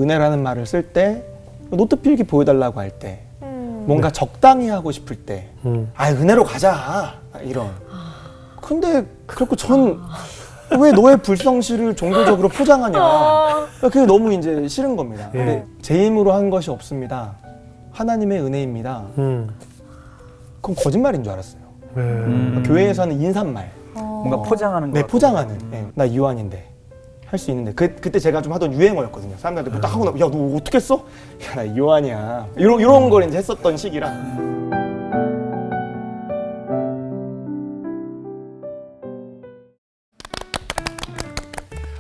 은혜라는 말을 쓸 때 노트 필기 보여달라고 할 때 뭔가 적당히 하고 싶을 때 은혜로 가자 이런. 근데 그렇고 전 왜 너의 불성실을 종교적으로 포장하냐. 그게 너무 이제 싫은 겁니다. 근데 제 힘으로 한 것이 없습니다. 하나님의 은혜입니다. 그건 거짓말인 줄 알았어요. 교회에서 하는 인사말. 뭔가 포장하는 거. 네, 포장하는. 나 이완인데 할 수 있는데 그때 제가 좀 하던 유행어였거든요. 사람들한테 뭐 딱 하고 나면 야, 너 어떻게 했어? 야, 나 이완이야. 이런 걸 이제 했었던 시기라.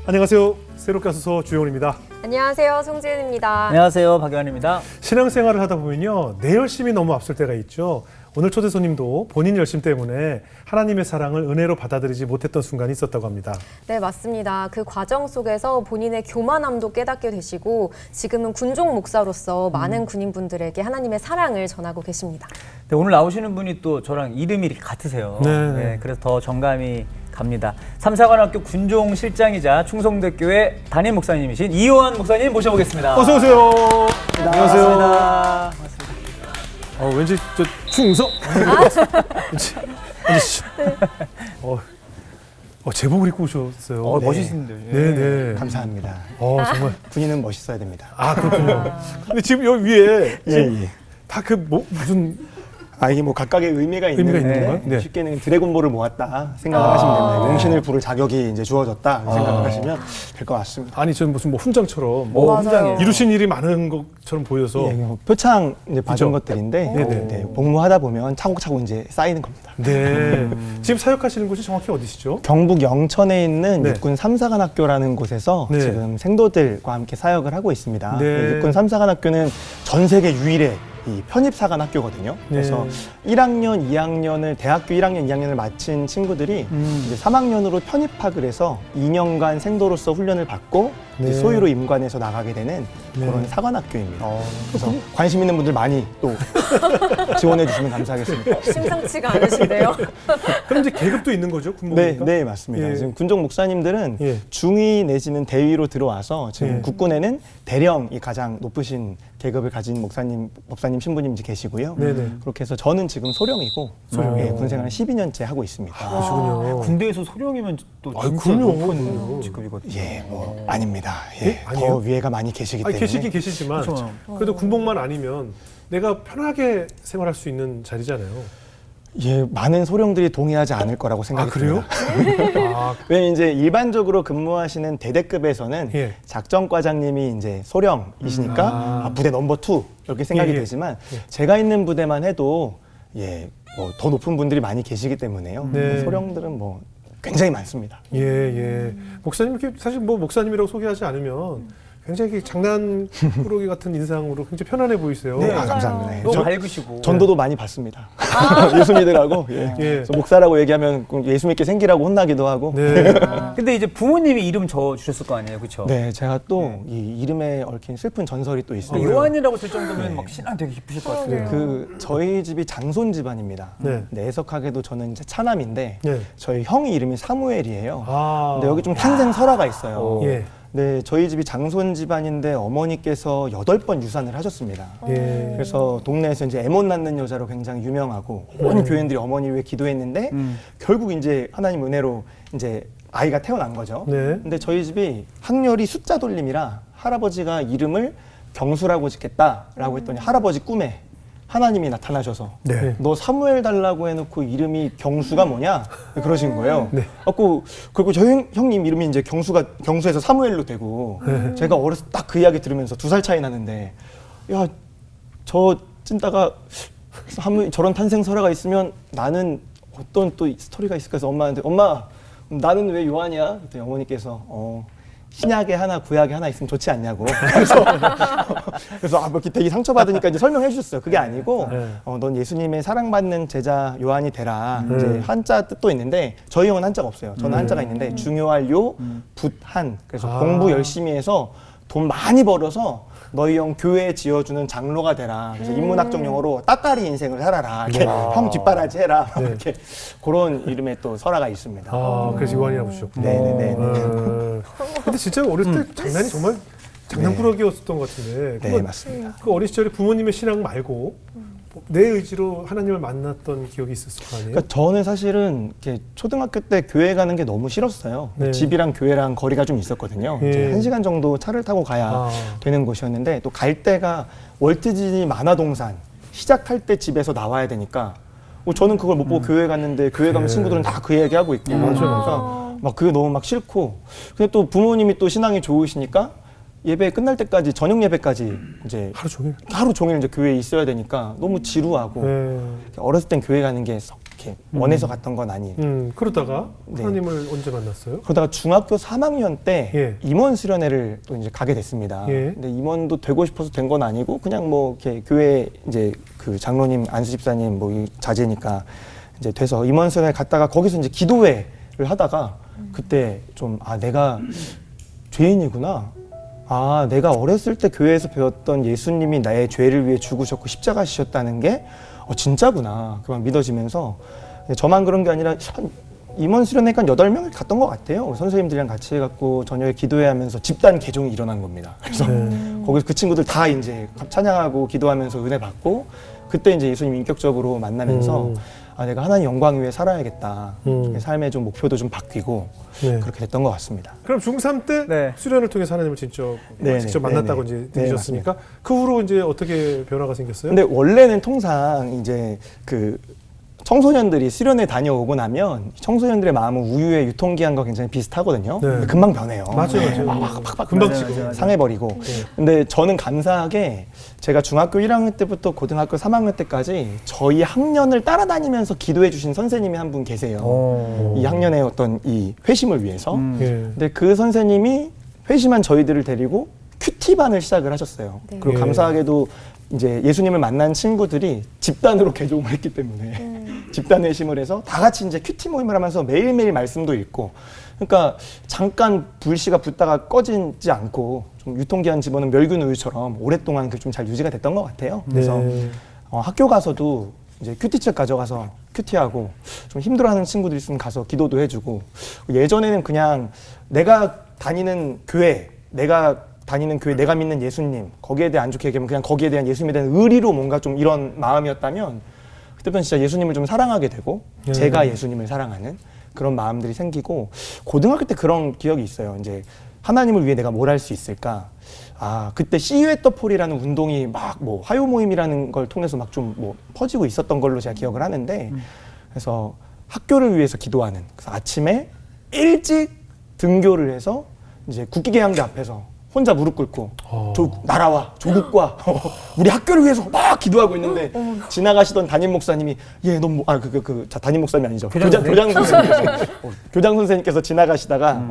안녕하세요. 새롭게 하소서 주영훈입니다. 안녕하세요. 송지은입니다. 안녕하세요. 박유한입니다. 신앙생활을 하다 보면요, 내 열심이 너무 앞설 때가 있죠. 오늘 초대 손님도 본인 열심 때문에 하나님의 사랑을 은혜로 받아들이지 못했던 순간이 있었다고 합니다. 네, 맞습니다. 그 과정 속에서 본인의 교만함도 깨닫게 되시고 지금은 군종 목사로서 많은 군인분들에게 하나님의 사랑을 전하고 계십니다. 네, 오늘 나오시는 분이 또 저랑 이름이 이렇게 같으세요. 네. 그래서 더 정감이 갑니다. 삼사관학교 군종 실장이자 충성대교회 담임 목사님이신 이요한 목사님 모셔보겠습니다. 어서 오세요. 안녕하세요. 반갑습니다. 왠지 저 충성. 제복을 입고 오셨어요. 네. 멋있는데요. 네네. 감사합니다. 정말. 군인은 멋있어야 됩니다. 그렇군요. 근데 지금 여기 위에 예. 다 무슨 이게 뭐 각각의 의미가 있는 건가요? 네. 쉽게는 드래곤볼을 모았다 생각을 하시면 됩니다. 용신을 부를 자격이 이제 주어졌다 생각을 하시면 될 것 같습니다. 아니 전 무슨 훈장처럼 훈장이에요. 이루신 일이 많은 것처럼 보여서. 표창 이제 받은 그죠? 것들인데 네네. 복무하다 보면 차곡차곡 이제 쌓이는 겁니다. 네. 지금 사역하시는 곳이 정확히 어디시죠? 경북 영천에 있는 네. 육군 삼사관학교라는 곳에서 네. 지금 생도들과 함께 사역을 하고 있습니다. 네. 육군 삼사관학교는 전 세계 유일의 이 편입사관 학교거든요. 그래서 1학년, 2학년을 대학교 1학년, 2학년을 마친 친구들이 이제 3학년으로 편입학을 해서 2년간 생도로서 훈련을 받고 이제 소위로 임관해서 나가게 되는 그런 사관학교입니다. 그래서 관심 있는 분들 많이 또 지원해 주시면 감사하겠습니다. 심상치가 않으신데요. 그럼 이제 계급도 있는 거죠? 군복이니까? 네, 맞습니다. 예. 지금 군종 목사님들은 예. 중위 내지는 대위로 들어와서 지금 예. 국군에는 대령이 가장 높으신 계급을 가진 법사님 신부님 이제 계시고요. 네네. 그렇게 해서 저는 지금 소령이고 군 생활을 12년째 하고 있습니다. 그러시군요. 군대에서 소령이면 또 아유, 진짜 그럼요. 높은 직급이거든요. 예, 뭐 아닙니다. 예, 예? 아니에요? 더 위에가 많이 계시기 때문에. 계시지만 그렇죠. 그래도 군복만 아니면 내가 편하게 생활할 수 있는 자리잖아요. 예, 많은 소령들이 동의하지 않을 거라고 생각이 그래요? 듭니다. 왜 이제 일반적으로 근무하시는 대대급에서는 예. 작전과장님이 이제 소령이시니까 부대 넘버 2 이렇게 생각이 예, 예. 되지만 제가 있는 부대만 해도 뭐 더 높은 분들이 많이 계시기 때문에요. 네. 소령들은 뭐 굉장히 많습니다. 예. 목사님 이렇게 사실 뭐 목사님이라고 소개하지 않으면 굉장히 장난꾸러기 같은 인상으로 굉장히 편안해 보이세요. 네, 감사합니다. 예. 또 밝으시고. 전도도 많이 받습니다. 예수 믿으라고. 예. 그래서 목사라고 얘기하면 예수 믿게 생기라고 혼나기도 하고. 네. 근데 이제 부모님이 이름 저 주셨을 거 아니에요, 그렇죠? 네, 제가 또 이 이름에 얽힌 슬픈 전설이 또 있습니다. 요한이라고 쓸 정도면 막 신앙 되게 깊으실 것 같아요. 저희 집이 장손 집안입니다. 네. 애석하게도 저는 이제 차남인데 네. 저희 형이 이름이 사무엘이에요. 아. 근데 여기 좀 탄생 설화가 있어요. 예. 네, 저희 집이 장손 집안인데 어머니께서 8번 유산을 하셨습니다. 예. 그래서 동네에서 이제 애못 낳는 여자로 굉장히 유명하고 온 교인들이 어머니 위해 기도했는데 결국 이제 하나님 은혜로 이제 아이가 태어난 거죠. 네. 근데 저희 집이 학렬이 숫자 돌림이라 할아버지가 이름을 경수라고 짓겠다라고 했더니 할아버지 꿈에 하나님이 나타나셔서 네. 너 사무엘 달라고 해놓고 이름이 경수가 뭐냐 그러신 거예요. 네. 그리고 저희 형님 이름이 이제 경수에서 사무엘로 되고 제가 어렸을 때 딱 그 이야기 들으면서 2살 차이 나는데 야 저 찐따가 저런 탄생 설화가 있으면 나는 어떤 또 스토리가 있을까 해서 엄마한테 엄마 나는 왜 요한이야? 그랬더니 어머니께서 신약에 하나 구약에 하나 있으면 좋지 않냐고. 그래서 뭐 이렇게 되게 상처받으니까 이제 설명해 주셨어요. 그게 아니고 넌 예수님의 사랑받는 제자 요한이 되라. 이제 한자 뜻도 있는데 저희 형은 한자가 없어요. 저는 한자가 있는데 중요할 요, 붓한. 그래서 공부 열심히 해서 돈 많이 벌어서 너희 형 교회 지어주는 장로가 되라. 그래서 인문학적 용어로 따따리 인생을 살아라. 이렇게 형 뒷바라지 해라. 이렇게 그런 이름의 또 설화가 있습니다. 그래서 요한이라고 주셨군요. 네네네. 근데 진짜 어렸을 때 장난이 정말 장난꾸러기였었던 것 같은데. 네, 맞습니다. 그 어린 시절에 부모님의 신앙 말고 내 의지로 하나님을 만났던 기억이 있었을 거 아니에요? 그러니까 저는 사실은 이렇게 초등학교 때 교회 가는 게 너무 싫었어요. 네. 집이랑 교회랑 거리가 좀 있었거든요. 예. 이제 1시간 정도 차를 타고 가야 되는 곳이었는데 또 갈 때가 월트 디즈니 만화동산 시작할 때 집에서 나와야 되니까 저는 그걸 못 보고 교회 갔는데 교회 가면 친구들은 다 그 얘기하고 있고 맞아요, 그러니까 막 그게 너무 막 싫고 근데 또 부모님이 또 신앙이 좋으시니까 예배 끝날 때까지 저녁 예배까지 이제 하루 종일 이제 교회에 있어야 되니까 너무 지루하고 네. 어렸을 땐 교회 가는 게 썩 이렇게 원해서 갔던 건 아니에요. 그러다가 네. 하나님을 언제 만났어요? 그러다가 중학교 3학년 때 예. 임원 수련회를 또 이제 가게 됐습니다. 예. 근데 임원도 되고 싶어서 된 건 아니고 그냥 뭐 이렇게 교회 이제 그 장로님 안수 집사님 뭐 자제니까 이제 돼서 임원 수련회 갔다가 거기서 이제 기도회를 하다가 그때 좀 내가 죄인이구나. 내가 어렸을 때 교회에서 배웠던 예수님이 나의 죄를 위해 죽으셨고 십자가 지셨다는 게 진짜구나. 그만 믿어지면서 저만 그런 게 아니라 한 임원 수련회가 8명을 갔던 것 같아요. 선생님들이랑 같이 해갖고 저녁에 기도회 하면서 집단 개종이 일어난 겁니다. 그래서 거기서 그 친구들 다 이제 찬양하고 기도하면서 은혜 받고 그때 이제 예수님 인격적으로 만나면서 내가 하나님 영광 위해 살아야겠다. 삶의 좀 목표도 좀 바뀌고 네. 그렇게 됐던 것 같습니다. 그럼 중3 때 네. 수련을 통해서 하나님을 직접 만났다고 네네. 이제 들으셨습니까? 그 후로 이제 어떻게 변화가 생겼어요? 근데 원래는 통상 이제 그 청소년들이 수련회 다녀오고 나면 청소년들의 마음은 우유의 유통기한과 굉장히 비슷하거든요. 네. 근데 금방 변해요. 맞아요. 팍팍 금방 맞아요, 치고. 맞아요. 상해버리고. 근데 저는 감사하게 제가 중학교 1학년 때부터 고등학교 3학년 때까지 저희 학년을 따라다니면서 기도해 주신 선생님이 한 분 계세요. 이 학년의 어떤 이 회심을 위해서. 예. 근데 그 선생님이 회심한 저희들을 데리고 큐티반을 시작을 하셨어요. 네. 그리고 예. 감사하게도 이제 예수님을 만난 친구들이 집단으로 개종을 했기 때문에 집단 회심을 해서 다 같이 이제 큐티 모임을 하면서 매일매일 말씀도 읽고 그러니까 잠깐 불씨가 붙다가 꺼지지 않고 좀 유통기한 집어는 멸균 우유처럼 오랫동안 좀 잘 유지가 됐던 것 같아요. 그래서 네. 학교 가서도 이제 큐티책 가져가서 큐티하고 좀 힘들어하는 친구들 있으면 가서 기도도 해주고 예전에는 그냥 내가 다니는 교회 내가 믿는 예수님 거기에 대해 안 좋게 얘기하면 그냥 거기에 대한 예수님에 대한 의리로 뭔가 좀 이런 마음이었다면 그때부터는 진짜 예수님을 좀 사랑하게 되고 제가 예수님을 사랑하는 그런 마음들이 생기고 고등학교 때 그런 기억이 있어요. 이제 하나님을 위해 내가 뭘 할 수 있을까? 그때 See You at the Fall이라는 운동이 막 뭐 화요 모임이라는 걸 통해서 막 좀 뭐 퍼지고 있었던 걸로 제가 기억을 하는데 그래서 학교를 위해서 기도하는 그래서 아침에 일찍 등교를 해서 이제 국기계양대 앞에서 혼자 무릎 꿇고 나라와 조국과 우리 학교를 위해서 막 기도하고 있는데 지나가시던 담임 목사님이 담임 목사님이 아니죠. 교장 선생님께서 교장 선생님께서 지나가시다가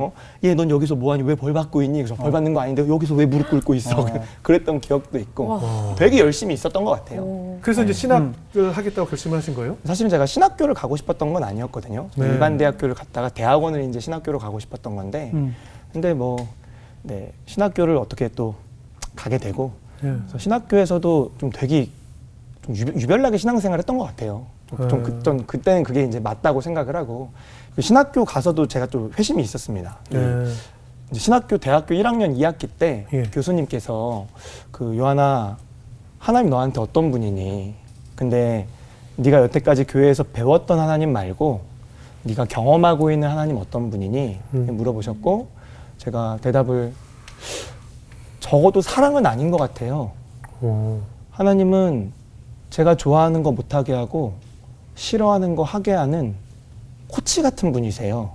넌 여기서 뭐하니 왜 벌 받고 있니? 그래서 벌 받는 거 아닌데 여기서 왜 무릎 꿇고 있어? 그랬던 기억도 있고 되게 열심히 있었던 것 같아요. 그래서 이제 신학을 하겠다고 결심을 하신 거예요? 사실은 제가 신학교를 가고 싶었던 건 아니었거든요. 네. 일반 대학교를 갔다가 대학원을 이제 신학교로 가고 싶었던 건데 근데 신학교를 어떻게 또 가게 되고 그래서 신학교에서도 좀 되게 좀 유별나게 신앙생활을 했던 것 같아요. 그때는 그게 이제 맞다고 생각을 하고 신학교 가서도 제가 또 회심이 있었습니다. 이제 신학교 대학교 1학년 2학기 때 교수님께서 요한아 하나님 너한테 어떤 분이니? 근데 네가 여태까지 교회에서 배웠던 하나님 말고 네가 경험하고 있는 하나님 어떤 분이니? 물어보셨고 제가 대답을 적어도 사랑은 아닌 것 같아요. 하나님은 제가 좋아하는 거 못하게 하고 싫어하는 거 하게 하는 코치 같은 분이세요.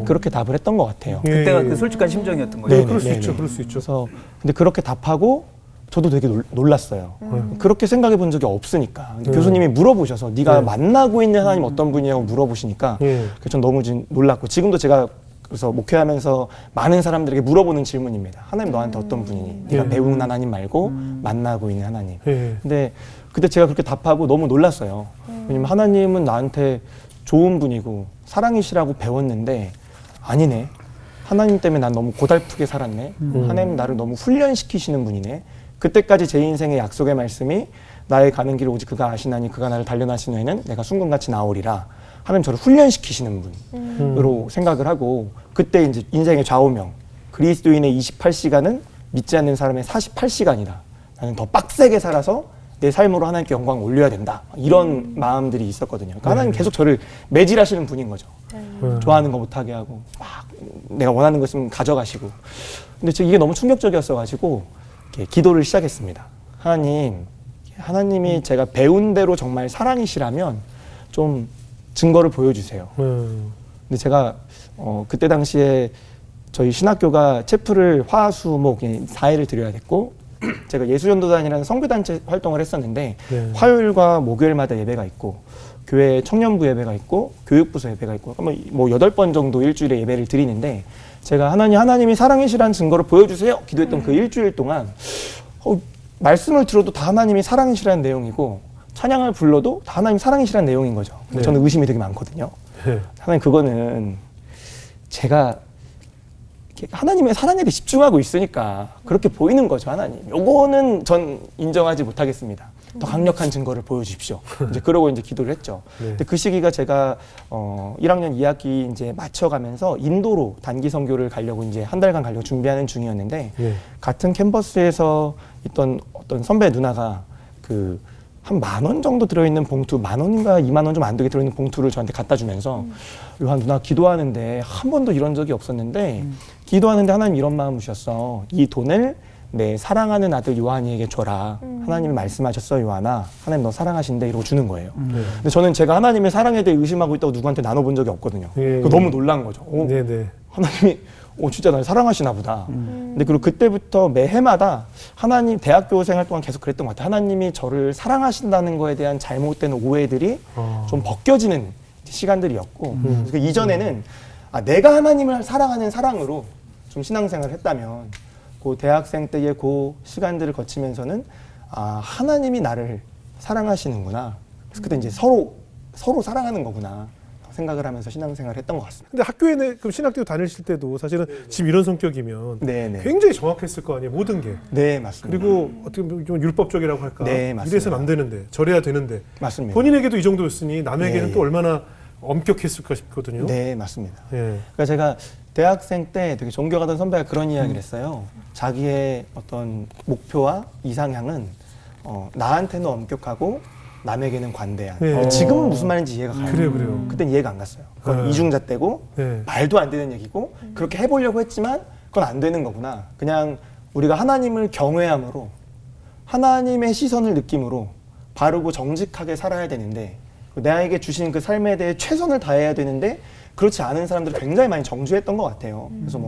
그렇게 답을 했던 것 같아요. 그때가 그 솔직한 심정이었던 거예요. 네, 그럴 수 네, 있죠. 네. 그럴 수 있죠. 그래서 근데 그렇게 답하고 저도 되게 놀랐어요. 그렇게 생각해 본 적이 없으니까. 근데 교수님이 물어보셔서 네가 만나고 있는 하나님 어떤 분이냐고 물어보시니까 그래서 전 너무 놀랐고 지금도 제가 그래서 목회하면서 많은 사람들에게 물어보는 질문입니다. 하나님 너한테 어떤 분이니? 네가 배우는 하나님 말고 만나고 있는 하나님. 근데 그때 제가 그렇게 답하고 너무 놀랐어요. 왜냐면 하나님은 나한테 좋은 분이고 사랑이시라고 배웠는데 아니네. 하나님 때문에 난 너무 고달프게 살았네. 하나님 나를 너무 훈련시키시는 분이네. 그때까지 제 인생의 약속의 말씀이 나의 가는 길을 오직 그가 아시나니 그가 나를 단련하신 후에는 내가 순금같이 나오리라. 하나님 저를 훈련시키시는 분으로 생각을 하고 그때 이제 인생의 좌우명 그리스도인의 28시간은 믿지 않는 사람의 48시간이다. 나는 더 빡세게 살아서 내 삶으로 하나님께 영광을 올려야 된다. 이런 마음들이 있었거든요. 그러니까 하나님 계속 저를 매질하시는 분인 거죠. 좋아하는 거 못하게 하고 막 내가 원하는 거 있으면 가져가시고. 근데 이게 너무 충격적이었어가지고 기도를 시작했습니다. 하나님이 제가 배운 대로 정말 사랑이시라면 좀 증거를 보여주세요. 근데 제가 그때 당시에 저희 신학교가 체프를 화수목 4일을 드려야 됐고 제가 예수전도단이라는 선교단체 활동을 했었는데 네. 화요일과 목요일마다 예배가 있고 교회 청년부 예배가 있고 교육부서 예배가 있고 뭐 8번 정도 일주일에 예배를 드리는데 제가 하나님이 사랑이시라는 증거를 보여주세요 기도했던 그 일주일 동안 말씀을 들어도 다 하나님이 사랑이시라는 내용이고 찬양을 불러도 다 하나님 사랑이시라는 내용인 거죠. 근데 네. 저는 의심이 되게 많거든요. 네. 하나님 그거는 제가 하나님의 사랑에 대해 집중하고 있으니까 그렇게 보이는 거죠. 하나님 요거는 전 인정하지 못하겠습니다. 더 강력한 증거를 보여주십시오. 이제 그러고 이제 기도를 했죠. 네. 근데 그 시기가 제가 1학년 2학기 이제 맞춰가면서 인도로 단기 선교를 가려고 이제 한 달간 가려고 준비하는 중이었는데 네. 같은 캠퍼스에서 있던 어떤 선배 누나가 한 10,000원 정도 들어있는 봉투, 10,000원인가 20,000원 좀 안 되게 들어있는 봉투를 저한테 갖다 주면서 요한 누나 기도하는데 한 번도 이런 적이 없었는데 기도하는데 하나님 이런 마음 주셨어. 이 돈을 내 사랑하는 아들 요한이에게 줘라. 하나님이 말씀하셨어 요한아. 하나님 너 사랑하신대 이러고 주는 거예요. 근데 저는 제가 하나님의 사랑에 대해 의심하고 있다고 누구한테 나눠본 적이 없거든요. 예. 너무 놀란 거죠. 네네. 하나님이 진짜 날 사랑하시나 보다. 근데 그리고 그때부터 매해마다 하나님 대학교 생활 동안 계속 그랬던 것 같아요. 하나님이 저를 사랑하신다는 거에 대한 잘못된 오해들이 좀 벗겨지는 시간들이었고 그 이전에는 내가 하나님을 사랑하는 사랑으로 좀 신앙생활을 했다면 그 대학생 때의 그 시간들을 거치면서는 하나님이 나를 사랑하시는구나. 그래서 그때 이제 서로 사랑하는 거구나. 생각을 하면서 신앙생활을 했던 것 같습니다. 근데 학교에 그럼 신학교 다니실 때도 사실은 지금 이런 성격이면 네네. 굉장히 정확했을 거 아니에요, 모든 게. 네, 맞습니다. 그리고 어떻게 보면 좀 율법적이라고 할까? 네, 맞습니다. 이래서는 안 되는데 저래야 되는데 맞습니다. 본인에게도 이 정도였으니 남에게는 네, 또 얼마나 엄격했을까 싶거든요. 네, 맞습니다. 예. 그러니까 제가 대학생 때 되게 존경하던 선배가 그런 이야기를 했어요. 자기의 어떤 목표와 이상향은 나한테는 엄격하고 남에게는 관대한. 네. 지금은 무슨 말인지 이해가 가요. 그래요. 그땐 이해가 안 갔어요. 그건 네. 이중잣대고 네. 말도 안 되는 얘기고 그렇게 해보려고 했지만 그건 안 되는 거구나. 그냥 우리가 하나님을 경외함으로 하나님의 시선을 느낌으로 바르고 정직하게 살아야 되는데 나에게 주신 그 삶에 대해 최선을 다해야 되는데 그렇지 않은 사람들을 굉장히 많이 정죄했던 것 같아요. 그래서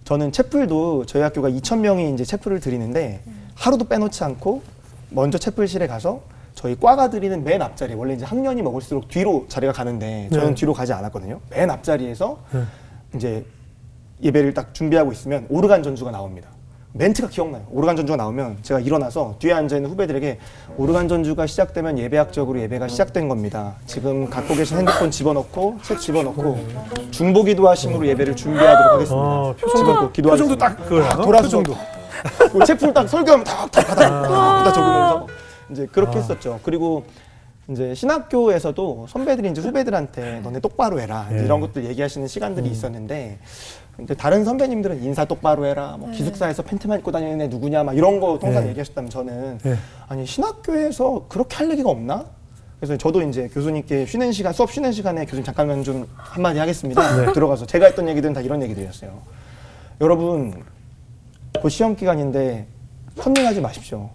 저는 채플도 저희 학교가 2,000명이 이제 채플을 드리는데 하루도 빼놓지 않고 먼저 채플실에 가서 저희 과가 드리는 맨 앞자리, 원래 이제 학년이 먹을수록 뒤로 자리가 가는데 저는 네. 뒤로 가지 않았거든요. 맨 앞자리에서 이제 예배를 딱 준비하고 있으면 오르간 전주가 나옵니다. 멘트가 기억나요. 오르간 전주가 나오면 제가 일어나서 뒤에 앉아있는 후배들에게 오르간 전주가 시작되면 예배학적으로 예배가 시작된 겁니다. 지금 갖고 계신 핸드폰 집어넣고 책 집어넣고 중보기도 하심으로 예배를 준비하도록 하겠습니다. 표정도 기도하겠습니다. 딱 그거야. 돌아서 표정도. 책풀 딱 설교하면 다 적으면서 이제 그렇게 했었죠. 그리고 이제 신학교에서도 선배들이 이제 후배들한테 너네 똑바로 해라 이제 이런 것들 얘기하시는 시간들이 있었는데 근데 다른 선배님들은 인사 똑바로 해라 뭐 기숙사에서 팬티만 입고 다니는 애 누구냐 막 이런 거 통상 얘기하셨다면 저는 아니 신학교에서 그렇게 할 얘기가 없나? 그래서 저도 이제 교수님께 쉬는 시간 수업 쉬는 시간에 교수님 잠깐만 좀 한마디 하겠습니다. 들어가서 제가 했던 얘기들은 다 이런 얘기들이었어요. 여러분 곧 시험 기간인데 컨닝하지 마십시오.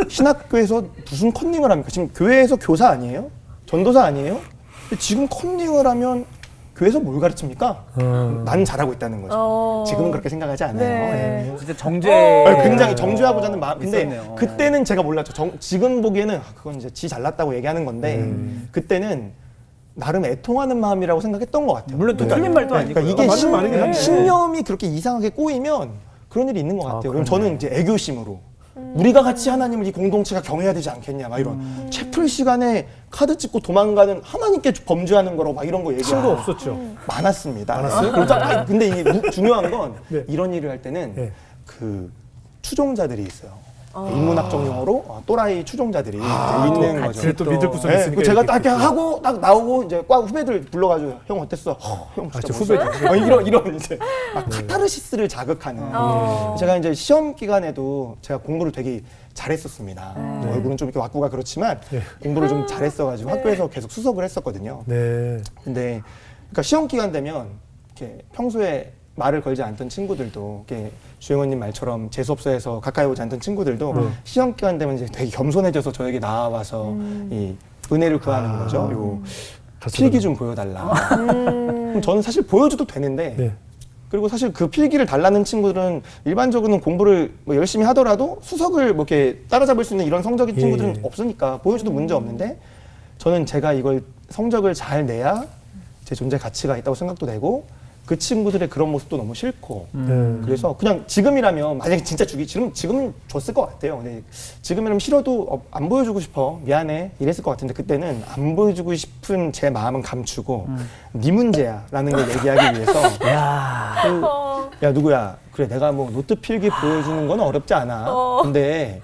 신학교에서 무슨 컨닝을 합니까? 지금 교회에서 교사 아니에요? 전도사 아니에요? 근데 지금 컨닝을 하면 교회에서 뭘 가르칩니까? 난 잘하고 있다는 거죠. 지금은 그렇게 생각하지 않아요. 네. 진짜 정죄. 굉장히 정죄하고자 하는 마음. 근데 있었네요. 그때는 제가 몰랐죠. 지금 보기에는 그건 이제 지 잘났다고 얘기하는 건데 그때는 나름 애통하는 마음이라고 생각했던 것 같아요. 물론 또 틀린 말도 아니고. 그러니까 이게 맞는 말이긴 한데. 신념이 그렇게 이상하게 꼬이면 그런 일이 있는 것 같아요. 그럼 저는 이제 애교심으로 우리가 같이 하나님을 이 공동체가 경외해야 되지 않겠냐 막 이런 채플 시간에 카드 찍고 도망가는 하나님께 범죄하는 거라고 막 이런 거 얘기하고 친구 없었죠. 많았습니다. 많았어요? 근데 이게 중요한 건 네. 이런 일을 할 때는 네. 그 추종자들이 있어요. 인문학적 용어로 또라이 추종자들이 있는 거죠. 그래 또 믿을 구석이 네, 있으니까. 제가 이렇게 딱 이렇게 하고 딱 나오고 이제 과 후배들 불러가지고 형 어땠어? 형 진짜 저 후배들. 이런 이제 막 카타르시스를 자극하는. 제가 이제 시험 기간에도 제가 공부를 되게 잘했었습니다. 얼굴은 좀 이렇게 왁구가 그렇지만 공부를 좀 잘했어가지고 학교에서 계속 수석을 했었거든요. 네. 근데 그러니까 시험 기간 되면 이렇게 평소에 말을 걸지 않던 친구들도 이렇게 주영원님 말처럼 재수업소에서 가까이 오지 않던 친구들도 시험 기간 되면 이제 되게 겸손해져서 저에게 나와서 이 은혜를 구하는 거죠. 요 필기 좀 보여달라. 그럼 저는 사실 보여줘도 되는데 네. 그리고 사실 그 필기를 달라는 친구들은 일반적으로는 공부를 뭐 열심히 하더라도 수석을 뭐 이렇게 따라잡을 수 있는 이런 성적인 친구들은 예. 없으니까 보여줘도 문제 없는데 저는 제가 이걸 성적을 잘 내야 제 존재 가치가 있다고 생각도 되고 그 친구들의 그런 모습도 너무 싫고 그래서 그냥 지금이라면 만약에 진짜 지금은 줬을 것 같아요. 근데 지금이라면 싫어도 안 보여주고 싶어 미안해 이랬을 것 같은데 그때는 안 보여주고 싶은 제 마음은 감추고 네 문제야 라는 걸 얘기하기 위해서 야 누구야 그래 내가 뭐 노트 필기 보여주는 건 어렵지 않아. 근데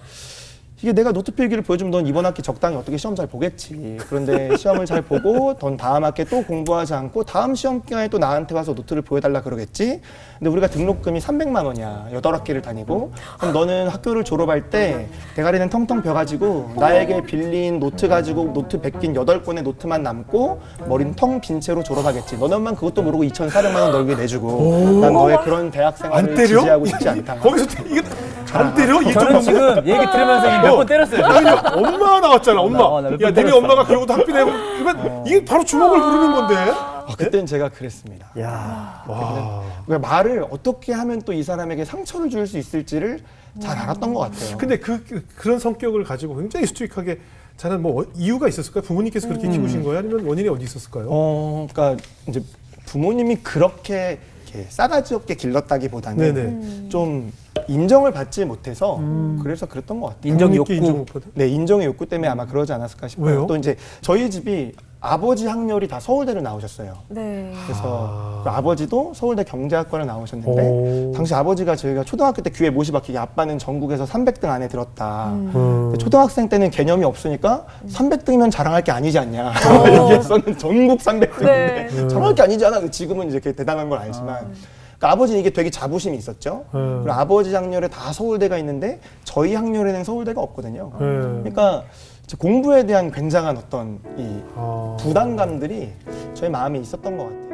이게 내가 노트 필기를 보여주면 넌 이번 학기 적당히 어떻게 시험 잘 보겠지. 그런데 시험을 잘 보고 넌 다음 학기에 또 공부하지 않고 다음 시험 기간에 또 나한테 와서 노트를 보여달라 그러겠지. 근데 우리가 등록금이 300만 원이야. 8학기를 다니고. 그럼 너는 학교를 졸업할 때 대가리는 텅텅 벼가지고 나에게 빌린 노트 가지고 노트 베낀 8권의 노트만 남고 머리는 텅 빈 채로 졸업하겠지. 너는만 그것도 모르고 2,400만 원 너에게 내주고 난 너의 그런 대학 생활을 안 때려? 지지하고 싶지 않다. 거기서 이게 안 때려? 이 저는 지금 얘기 들으면서 몇 번 때렸어요. 엄마 나왔잖아, 엄마. 나 몇 야, 번 니네 때렸어. 엄마가 그러고도 학비 내고 이게 바로 주먹을 부르는 건데. 그때는 제가 그랬습니다. 와. 그러니까 말을 어떻게 하면 또 이 사람에게 상처를 줄 수 있을지를 잘 알았던 것 같아요. 근데 그런 성격을 가지고 굉장히 스토이크하게 자는 뭐 이유가 있었을까요? 부모님께서 그렇게 키우신 거예요? 아니면 원인이 어디 있었을까요? 그러니까 이제 부모님이 그렇게 이렇게 싸가지 없게 길렀다기보다는 네네. 좀 인정을 받지 못해서 그래서 그랬던 것 같아요. 인정 부모님께 욕구. 인정 못 받아? 네, 인정의 욕구 때문에 아마 그러지 않았을까 싶어요. 왜요? 또 이제 저희 집이 아버지 학렬이 다 서울대를 나오셨어요. 네. 그래서 그 아버지도 서울대 경제학과를 나오셨는데 오. 당시 아버지가 저희가 초등학교 때 교회 모시 박히기 아빠는 전국에서 300등 안에 들었다. 근데 초등학생 때는 개념이 없으니까 300등이면 자랑할 게 아니지 않냐 얘기했었는 전국 300등인데 네. 자랑할 게 아니잖아. 지금은 이제 이렇게 대단한 걸 알지만 그러니까 아버지는 이게 되게 자부심이 있었죠. 그리고 아버지 학렬에 다 서울대가 있는데 저희 학렬에는 서울대가 없거든요. 그러니까 이제 공부에 대한 굉장한 어떤 이 부담감들이 저희 마음에 있었던 것 같아요.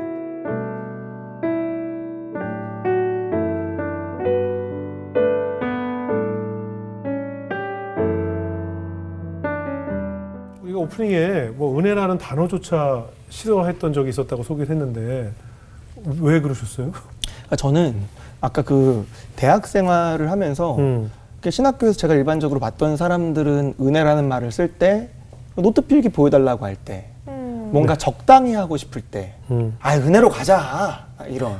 우리가 오프닝에 뭐 은혜라는 단어조차 싫어했던 적이 있었다고 소개를 했는데 왜 그러셨어요? 그러니까 저는 아까 그 대학 생활을 하면서 신학교에서 제가 일반적으로 봤던 사람들은 은혜라는 말을 쓸 때 노트 필기 보여달라고 할 때 뭔가 적당히 하고 싶을 때 은혜로 가자 이런.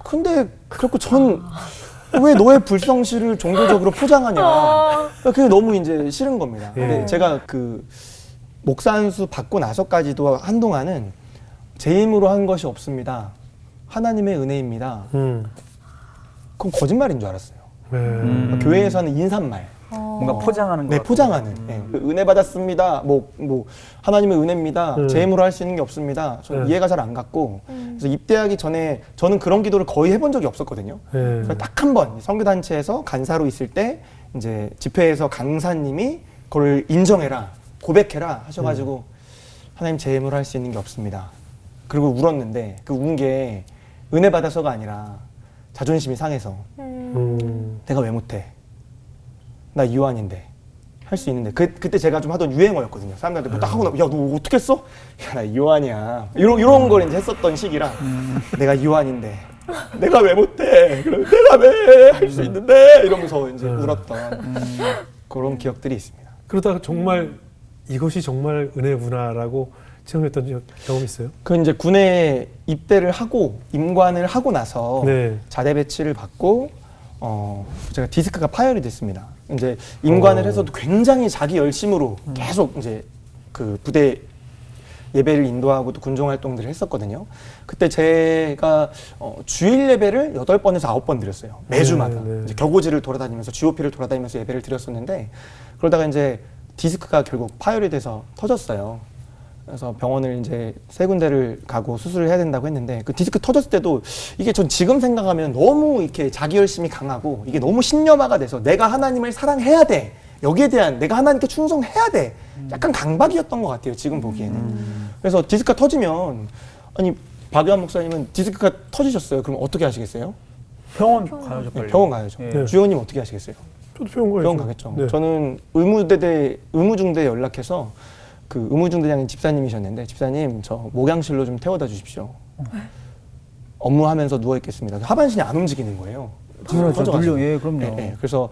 근데 그렇고 전 왜 너의 불성실을 종교적으로 포장하냐. 그게 너무 이제 싫은 겁니다. 근데 제가 그 목사 안수 받고 나서까지도 한동안은 제 힘으로 한 것이 없습니다. 하나님의 은혜입니다. 그건 거짓말인 줄 알았어요. 교회에서 하는 인사말. 뭔가 포장하는 거. 네, 포장하는. 네. 은혜 받았습니다. 뭐 하나님의 은혜입니다. 제 힘으로 할 수 있는 게 없습니다. 저는 이해가 잘 안 갔고 그래서 입대하기 전에 저는 그런 기도를 거의 해본 적이 없었거든요. 딱 한 번 선교단체에서 간사로 있을 때 이제 집회에서 강사님이 그걸 인정해라, 고백해라 하셔가지고 하나님 제 힘으로 할 수 있는 게 없습니다. 그리고 울었는데 그 운 게 은혜 받아서가 아니라 자존심이 상해서 내가 왜 못해? 나 이완인데 할 수 있는데 그때 제가 좀 하던 유행어였거든요. 사람들한테 뭐 딱 하고 나면 야 너 어떻게 했어? 야 나 이완이야. 이런 걸 이제 했었던 시기라 내가 이완인데 내가 왜 못해? 그럼 내가 왜 할 수 있는데 이러면서 이제 울었던 그런 기억들이 있습니다. 그러다가 정말 이것이 정말 은혜구나라고 체험했던 경험이 있어요? 그 이제 군에 입대를 하고 임관을 하고 나서 자대 배치를 받고 제가 디스크가 파열이 됐습니다. 이제 임관을 해서도 굉장히 자기 열심으로 계속 이제 그 부대 예배를 인도하고 또 군종 활동들을 했었거든요. 그때 제가 주일 예배를 8번에서 9번 드렸어요. 매주마다. 네. 이제 격오지를 돌아다니면서 GOP를 돌아다니면서 예배를 드렸었는데 그러다가 이제 디스크가 결국 파열이 돼서 터졌어요. 그래서 병원을 이제 3군데를 가고 수술을 해야 된다고 했는데 그 디스크 터졌을 때도 이게 전 지금 생각하면 너무 이렇게 자기 열심이 강하고 이게 너무 신념화가 돼서 내가 하나님을 사랑해야 돼. 여기에 대한 내가 하나님께 충성해야 돼. 약간 강박이었던 것 같아요. 지금 보기에는. 그래서 디스크가 터지면 아니 박유한 목사님은 디스크가 터지셨어요. 그럼 어떻게 하시겠어요? 병원 가야죠, 빨리. 병원 가야죠. 예. 주호님 어떻게 하시겠어요? 저도 병원 가야죠. 병원 가겠죠. 네. 저는 의무중대 연락해서 그 의무중대장인 집사님이셨는데 집사님 저 목양실로 좀 태워다 주십시오. 업무하면서 누워 있겠습니다. 하반신이 안 움직이는 거예요. 그렇죠. 터져가지고. 물론, 예, 그럼요. 예, 예. 그래서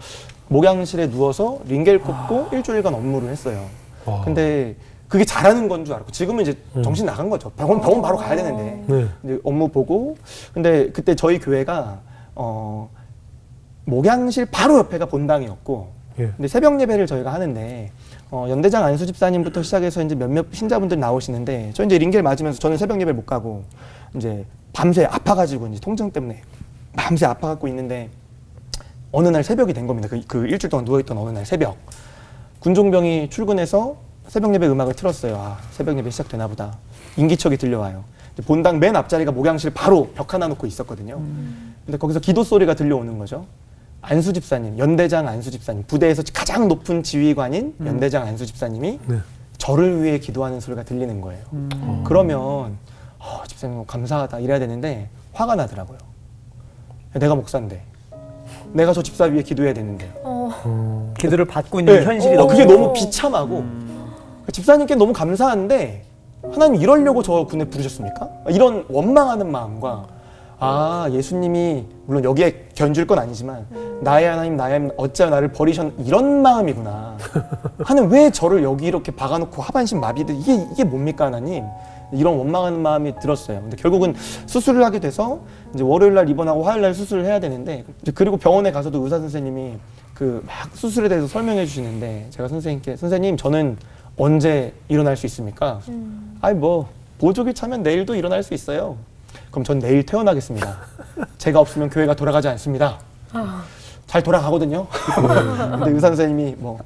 목양실에 누워서 링겔 꽂고 일주일간 업무를 했어요. 와. 근데 그게 잘하는 건 줄 알고 지금은 이제 정신 나간 거죠. 병원 바로 가야 되는데 네. 이제 업무 보고 근데 그때 저희 교회가 목양실 바로 옆에가 본당이었고 예. 근데 새벽 예배를 저희가 하는데 연대장 안수 집사님부터 시작해서 이제 몇몇 신자분들 나오시는데 저 이제 링겔 맞으면서 저는 새벽 예배 못 가고 이제 밤새 아파가지고 이제 통증 때문에 밤새 아파갖고 있는데 어느 날 새벽이 된 겁니다. 그 일주일 동안 누워있던 어느 날 새벽 군종병이 출근해서 새벽 예배 음악을 틀었어요. 아 새벽 예배 시작되나 보다. 인기척이 들려와요. 본당 맨 앞자리가 목양실 바로 벽 하나 놓고 있었거든요. 근데 거기서 기도 소리가 들려오는 거죠. 안수 집사님, 연대장 안수 집사님, 부대에서 가장 높은 지휘관인 연대장 안수 집사님이 네. 저를 위해 기도하는 소리가 들리는 거예요. 그러면 집사님 감사하다 이래야 되는데 화가 나더라고요. 내가 목사인데 내가 저 집사 위해 기도해야 되는데 기도를 받고 있는 네. 현실이 너무 그게 너무 비참하고 집사님께 너무 감사한데 하나님 이러려고 저 군에 부르셨습니까? 이런 원망하는 마음과 예수님이 물론 여기에 견줄 건 아니지만 나의 하나님 나의 하나님 어찌하여 나를 버리셨 이런 마음이구나 하는 왜 저를 여기 이렇게 박아놓고 하반신 마비들 이게 뭡니까 하나님 이런 원망하는 마음이 들었어요. 근데 결국은 수술을 하게 돼서 이제 월요일 날 입원하고 화요일 날 수술을 해야 되는데 이제 그리고 병원에 가서도 의사 선생님이 그 막 수술에 대해서 설명해 주시는데 제가 선생님께 선생님 저는 언제 일어날 수 있습니까? 아니 뭐 보조기 차면 내일도 일어날 수 있어요. 그럼 전 내일 퇴원하겠습니다. 제가 없으면 교회가 돌아가지 않습니다. 잘 돌아가거든요. 근데 의사 선생님이 뭐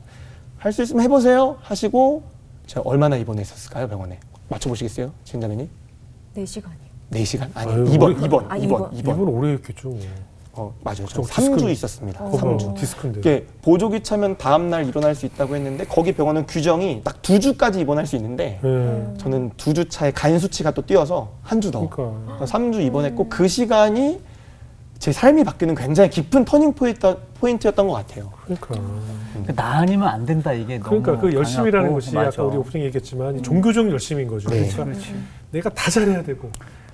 할 수 있으면 해보세요 하시고 제가 얼마나 입원해 있었을까요 병원에? 맞춰보시겠어요? 진자매님? 4시간이요. 4시간? 아니 아유, 2번. 이분 오래 했겠죠. 맞아요. 그쵸, 3주 디스크. 있었습니다. 그거 3주. 디스크인데. 이게 보조기 차면 다음날 일어날 수 있다고 했는데 거기 병원은 규정이 딱 2주까지 입원할 수 있는데 네. 저는 2주 차에 간 수치가 또 뛰어서 한 주 더. 그러니까. 3주 입원했고 그 시간이 제 삶이 바뀌는 굉장히 깊은 터닝 포인트였던 것 같아요. 그러니까. 나 아니면 안 된다 이게 그러니까 너무 그 열심이라는 강하고, 것이 맞아. 아까 우리 오프닝 얘기했지만 이 종교적 열심인 거죠. 네. 그러니까 그렇지. 내가 다 잘해야 되고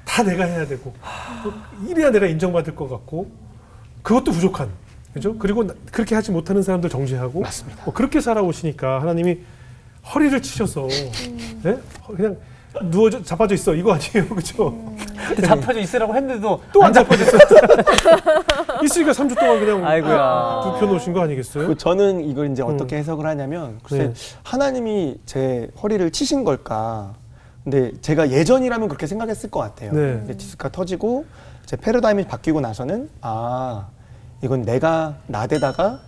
다 내가 해야 되고 또 이래야 내가 인정받을 것 같고 그것도 부족한 그죠? 그리고 그렇게 하지 못하는 사람들 정죄하고 맞습니다. 그렇게 살아오시니까 하나님이 허리를 치셔서 네? 그냥 누워져 자빠져 있어 이거 아니에요, 그죠? 근데 잡혀져 있으라고 했는데도 또 안 자빠져 있어. 있으니까 3주 동안 그냥 아이고야. 눕혀 놓으신 거 아니겠어요? 저는 이걸 이제 어떻게 해석을 하냐면 글쎄 네. 하나님이 제 허리를 치신 걸까? 근데 제가 예전이라면 그렇게 생각했을 것 같아요. 네. 근데 디스크가 터지고 제 패러다임이 바뀌고 나서는 이건 내가 나대다가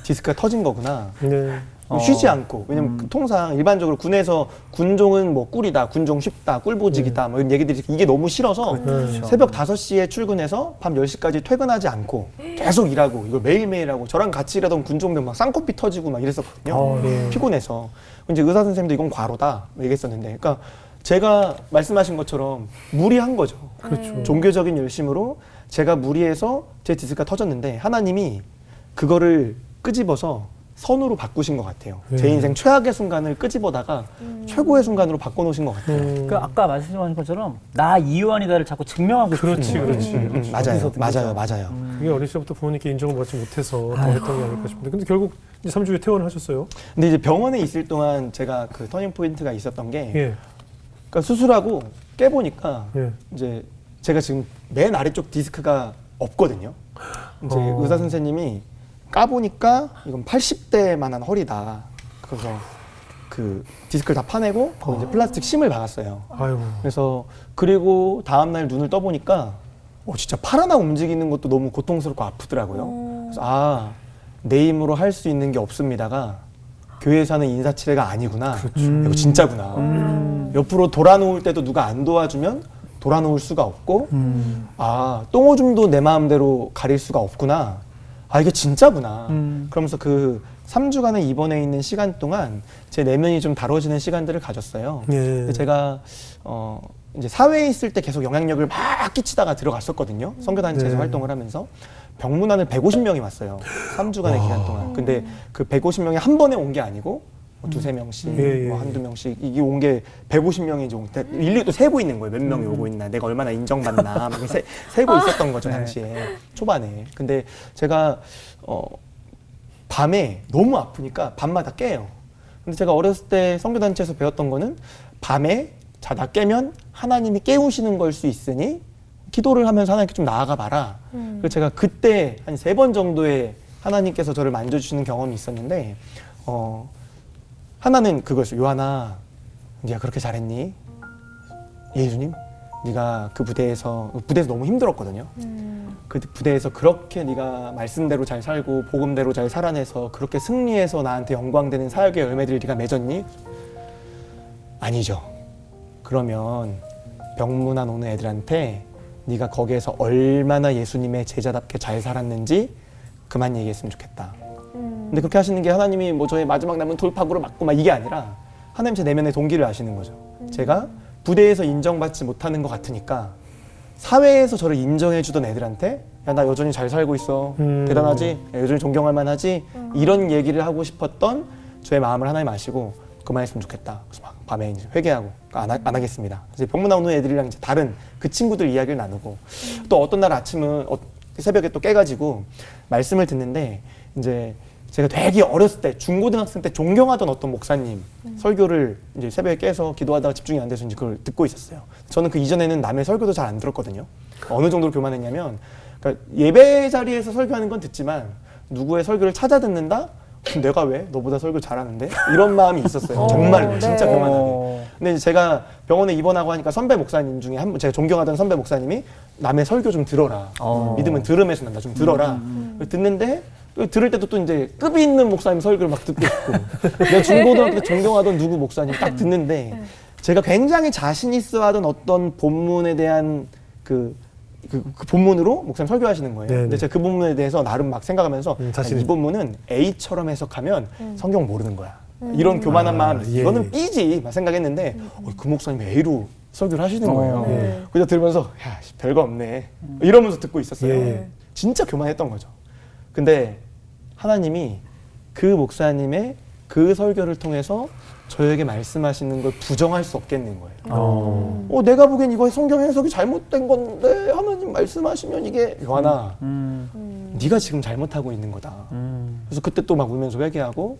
디스크가 터진 거구나. 네. 쉬지 않고 왜냐면 통상 일반적으로 군에서 군종은 뭐 꿀이다, 군종 쉽다, 꿀보직이다 뭐 이런 얘기들이 이게 너무 싫어서 그렇죠. 새벽 5시에 출근해서 밤 10시까지 퇴근하지 않고 계속 일하고 이걸 매일매일 하고 저랑 같이 일하던 군종병 막 쌍코피 터지고 막 이랬었거든요. 네. 피곤해서. 이제 의사 선생님도 이건 과로다 얘기했었는데 그러니까 제가 말씀하신 것처럼 무리한 거죠. 그렇죠. 종교적인 열심으로 제가 무리해서 제 디스크가 터졌는데 하나님이 그거를 끄집어서 선으로 바꾸신 것 같아요. 제 인생 최악의 순간을 끄집어다가 최고의 순간으로 바꿔놓으신 것 같아요. 그 아까 말씀하신 것처럼 나 이유한이다를 자꾸 증명하고 그렇지, 싶은 거예요. 그렇지. 맞아요. 그게 어릴 때부터 부모님께 인정을 받지 못해서 더 했던 게 아닐까 싶은데 근데 결국 이제 3주에 퇴원하셨어요? 근데 이제 병원에 있을 동안 제가 그 터닝 포인트가 있었던 게 예. 그러니까 수술하고 깨보니까 예. 이제 제가 지금 맨 아래쪽 디스크가 없거든요. 이제 의사 선생님이 까보니까 이건 80대만한 허리다. 그래서 그 디스크를 다 파내고 거기 이제 플라스틱 심을 박았어요. 아이고. 그래서 그리고 다음 날 눈을 떠보니까 진짜 팔 하나 움직이는 것도 너무 고통스럽고 아프더라고요. 그래서 내 힘으로 할 수 있는 게 없습니다가 교회에서 하는 인사치레가 아니구나. 이거 진짜구나. 옆으로 돌아놓을 때도 누가 안 도와주면 돌아놓을 수가 없고 똥오줌도 내 마음대로 가릴 수가 없구나. 이게 진짜구나. 그러면서 그 3주간의 입원해 있는 시간 동안 제 내면이 좀 다뤄지는 시간들을 가졌어요. 근데 제가 이제 사회에 있을 때 계속 영향력을 막 끼치다가 들어갔었거든요. 선교단체에서 활동을 하면서 병문안을 150명이 왔어요. 3주간의 기간 동안. 근데 그 150명이 한 번에 온 게 아니고 뭐 두세 명씩, 뭐 한두 명씩 이게 온 게 150명이 이제 일일이 또 세고 있는 거예요. 몇 명이 오고 있나, 내가 얼마나 인정받나, 막 세고 있었던 거죠 당시에 초반에. 근데 제가 밤에 너무 아프니까 밤마다 깨요. 근데 제가 어렸을 때 선교단체에서 배웠던 거는 밤에 자다 깨면 하나님이 깨우시는 걸 수 있으니 기도를 하면서 하나님께 좀 나아가 봐라. 그래서 제가 그때 한 3번 정도의 하나님께서 저를 만져주시는 경험이 있었는데 하나는 그거였어요. 요한아, 네가 그렇게 잘했니? 예수님, 네가 그 부대에서 너무 힘들었거든요. 그 부대에서 그렇게 네가 말씀대로 잘 살고 복음대로 잘 살아내서 그렇게 승리해서 나한테 영광되는 사역의 열매들을 네가 맺었니? 아니죠. 그러면 병문안 오는 애들한테 네가 거기에서 얼마나 예수님의 제자답게 잘 살았는지 그만 얘기했으면 좋겠다. 근데 그렇게 하시는 게 하나님이 뭐 저의 마지막 남은 돌파구를 막고 막 이게 아니라 하나님 제 내면의 동기를 아시는 거죠. 제가 부대에서 인정받지 못하는 것 같으니까 사회에서 저를 인정해 주던 애들한테 야, 나 여전히 잘 살고 있어. 대단하지? 야, 여전히 존경할 만하지? 이런 얘기를 하고 싶었던 저의 마음을 하나님 아시고 그만했으면 좋겠다. 그래서 막 밤에 이제 회개하고 안 하겠습니다. 이제 병문안 오는 애들이랑 이제 다른 그 친구들 이야기를 나누고 또 어떤 날 아침은 새벽에 또 깨가지고 말씀을 듣는데 이제 제가 되게 어렸을 때 중고등학생 때 존경하던 어떤 목사님 설교를 이제 새벽에 깨서 기도하다가 집중이 안 돼서 이제 그걸 듣고 있었어요. 저는 그 이전에는 남의 설교도 잘 안 들었거든요. 어느 정도로 교만했냐면 그러니까 예배 자리에서 설교하는 건 듣지만 누구의 설교를 찾아 듣는다? 내가 왜? 너보다 설교 잘하는데? 이런 마음이 있었어요. 정말 진짜 네. 교만하게. 근데 이제 제가 병원에 입원하고 하니까 선배 목사님 중에 한 분, 제가 존경하던 선배 목사님이 남의 설교 좀 들어라. 믿음은 들음에서 난다. 좀 들어라. 듣는데 들을 때도 또 이제 급이 있는 목사님 설교를 막 듣고 있고 내가 중고등학교 때 존경하던 누구 목사님 딱 듣는데 제가 굉장히 자신 있어 하던 어떤 본문에 대한 그 본문으로 목사님 설교하시는 거예요. 네네. 근데 제가 그 본문에 대해서 나름 막 생각하면서 자신이. 이 본문은 A처럼 해석하면 성경 모르는 거야. 이런 교만한 마음, 예. 이거는 B지 막 생각했는데 그 목사님이 A로 설교를 하시는 거예요. 예. 그래서 들으면서 야 별거 없네 이러면서 듣고 있었어요. 예. 진짜 교만했던 거죠. 근데 하나님이 그 목사님의 그 설교를 통해서 저에게 말씀하시는 걸 부정할 수 없겠는 거예요. 내가 보기엔 이거 성경 해석이 잘못된 건데 하나님 말씀하시면 이게 요한아 네가 지금 잘못하고 있는 거다. 그래서 그때 또 막 울면서 회개하고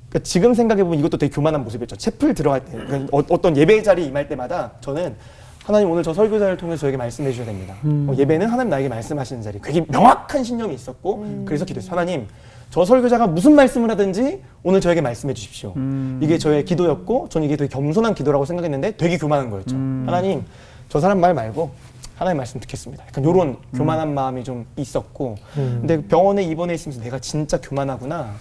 그러니까 지금 생각해보면 이것도 되게 교만한 모습이었죠. 채플 들어갈 때 그러니까 어떤 예배 자리에 임할 때마다 저는 하나님 오늘 저 설교자를 통해서 저에게 말씀해 주셔야 됩니다. 예배는 하나님 나에게 말씀하시는 자리. 되게 명확한 신념이 있었고 그래서 기도했어요. 하나님 저 설교자가 무슨 말씀을 하든지 오늘 저에게 말씀해 주십시오. 이게 저의 기도였고 저는 이게 되게 겸손한 기도라고 생각했는데 되게 교만한 거였죠. 하나님 저 사람 말 말고 하나님 말씀 듣겠습니다. 약간 이런 교만한 마음이 좀 있었고 근데 병원에 입원해 있으면서 내가 진짜 교만하구나.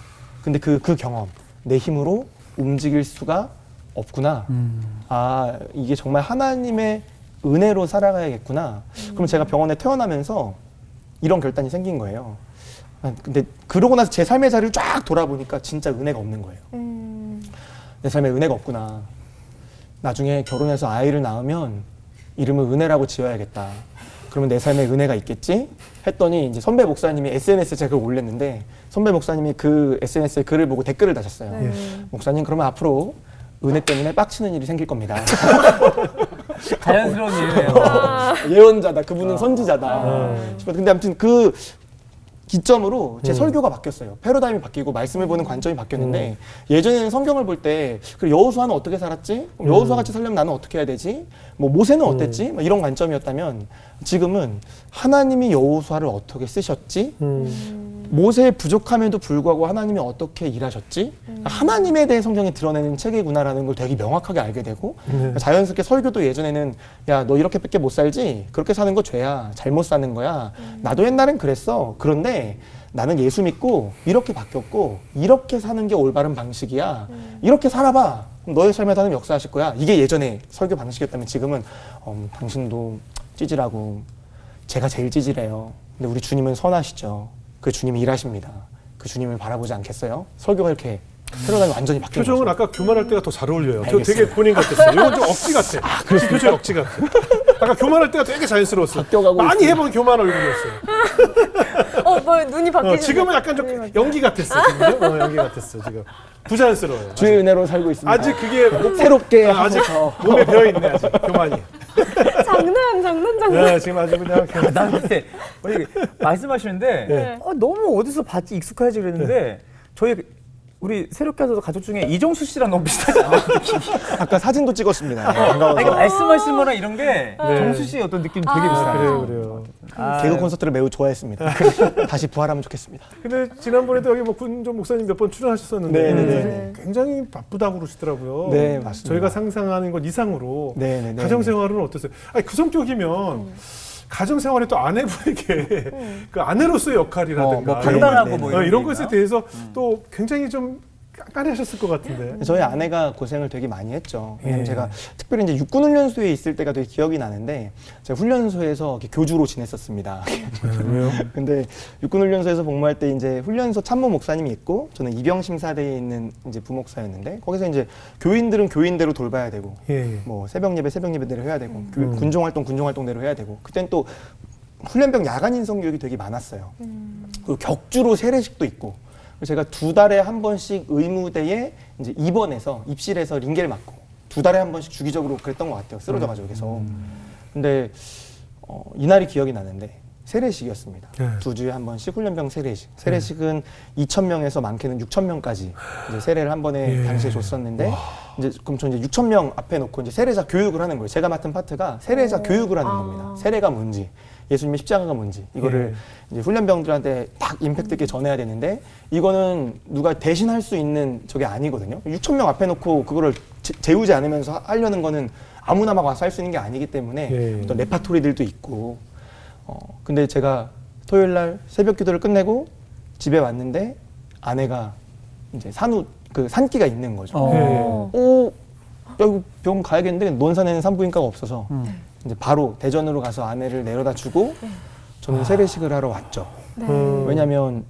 근데 그 경험 내 힘으로 움직일 수가 없구나. 이게 정말 하나님의 은혜로 살아가야겠구나. 그럼 제가 병원에 퇴원하면서 이런 결단이 생긴 거예요. 근데 그러고 나서 제 삶의 자리를 쫙 돌아보니까 진짜 은혜가 없는 거예요. 내 삶에 은혜가 없구나. 나중에 결혼해서 아이를 낳으면 이름을 은혜라고 지어야겠다. 그러면 내 삶에 은혜가 있겠지? 했더니 이제 선배 목사님이 SNS에 제가 그걸 올렸는데 선배 목사님이 그 SNS에 글을 보고 댓글을 다셨어요. 목사님 그러면 앞으로 은혜 때문에 빡치는 일이 생길 겁니다. 자연스러운 일이에요. 예언자다. 그분은 선지자다. 근데 아무튼 그 기점으로 제 설교가 바뀌었어요. 패러다임이 바뀌고 말씀을 보는 관점이 바뀌었는데 예전에는 성경을 볼 때 여호수아는 어떻게 살았지? 여호수아 같이 살려면 나는 어떻게 해야 되지? 뭐 모세는 어땠지? 이런 관점이었다면 지금은 하나님이 여호수아를 어떻게 쓰셨지? 모세의 부족함에도 불구하고 하나님이 어떻게 일하셨지? 하나님에 대해 성경이 드러내는 책이구나라는 걸 되게 명확하게 알게 되고 자연스럽게 설교도 예전에는 야, 너 이렇게밖에 못 살지? 그렇게 사는 거 죄야. 잘못 사는 거야. 나도 옛날엔 그랬어. 그런데 나는 예수 믿고 이렇게 바뀌었고 이렇게 사는 게 올바른 방식이야. 이렇게 살아봐. 그럼 너의 삶에 하나님 역사하실 거야. 이게 예전에 설교 방식이었다면 지금은 당신도 찌질하고 제가 제일 찌질해요. 근데 우리 주님은 선하시죠. 그 주님이 일하십니다. 그 주님을 바라보지 않겠어요? 설교가 이렇게 패러다임이 완전히 바뀐 표정은 거죠. 아까 교만할 때가 더 잘 어울려요. 저 알겠어요. 되게 본인 같았어요. 이건 좀 억지 같아. 표정 억지 같아. 아까 교만할 때가 되게 자연스러웠어요. 바뀌어가고 많이 있어요. 해본 교만 얼굴이었어요. 뭐 눈이 바뀌는. 지금은 약간 좀 연기 같았어. 지금 연기 같았어. 지금 부자연스러워요. 주의 은혜로 살고 있습니다. 아직 그게 새롭게 아직 하셔서 몸에 배어 있네. 아직 교만이. 장난. 네, 지금 아주 그냥 난 그때 말씀하시는데 네. 너무 어디서 봤지 익숙하지 그랬는데 저희 우리 새롭게 하셔서 가족 중에 이정수 씨랑 너무 비슷하지 않아요? 아까 사진도 찍었습니다. 아니, 반가워서. 그러니까 말씀하시는 거랑 이런 게 정수 씨의 어떤 느낌 되게 비슷해요. 그래요. 개그 콘서트를 매우 좋아했습니다. 다시 부활하면 좋겠습니다. 근데 지난번에도 여기 뭐 군종 목사님 몇 번 출연하셨었는데 네네네. 굉장히 바쁘다고 그러시더라고요. 네, 맞습니다. 저희가 상상하는 것 이상으로 네네네. 가정생활은 어떠세요? 아니, 그 성격이면 가정생활에 또 아내분에게 그 아내로서의 역할이라든가 뭐 판단하고 뭐 이런 게 것에 있나요? 대해서 또 굉장히 좀 깐깐하셨을 것 같은데. 저희 아내가 고생을 되게 많이 했죠. 왜냐면 예. 제가 특별히 이제 육군훈련소에 있을 때가 되게 기억이 나는데 제가 훈련소에서 이렇게 교주로 지냈었습니다. 왜요? 근데 육군훈련소에서 복무할 때 이제 훈련소 참모 목사님이 있고 저는 입영심사대에 있는 이제 부목사였는데 거기서 이제 교인들은 교인대로 돌봐야 되고 예. 뭐 새벽 예배대로 해야 되고 군종활동대로 해야 되고 그땐 또 훈련병 야간 인성 교육이 되게 많았어요. 그리고 격주로 세례식도 있고 제가 2달에 한 번씩 의무대에 이제 입원해서 입실에서 링겔 맞고 2달에 한 번씩 주기적으로 그랬던 것 같아요. 쓰러져가지고 계속. 근데 이날이 기억이 나는데 세례식이었습니다. 네. 2주에 한 번씩 훈련병 세례식. 세례식은 2,000명에서 많게는 6,000명까지 이제 세례를 한 번에 예. 당시에 줬었는데 이제 그럼 저 이제 6,000명 앞에 놓고 이제 세례자 교육을 하는 거예요. 제가 맡은 파트가 세례자 교육을 하는 겁니다. 세례가 뭔지. 예수님의 십자가가 뭔지 이거를 이제 훈련병들한테 딱 임팩트 있게 전해야 되는데 이거는 누가 대신할 수 있는 저게 아니거든요. 6,000명 앞에 놓고 그거를 재우지 않으면서 하려는 거는 아무나 막 와서 할 수 있는 게 아니기 때문에 어떤 레파토리들도 있고 근데 제가 토요일 날 새벽 기도를 끝내고 집에 왔는데 아내가 이제 산기가 있는 거죠. 야, 이거 병원 가야겠는데 논산에는 산부인과가 없어서 이제 바로 대전으로 가서 아내를 내려다 주고 저는 세례식을 하러 왔죠. 왜냐하면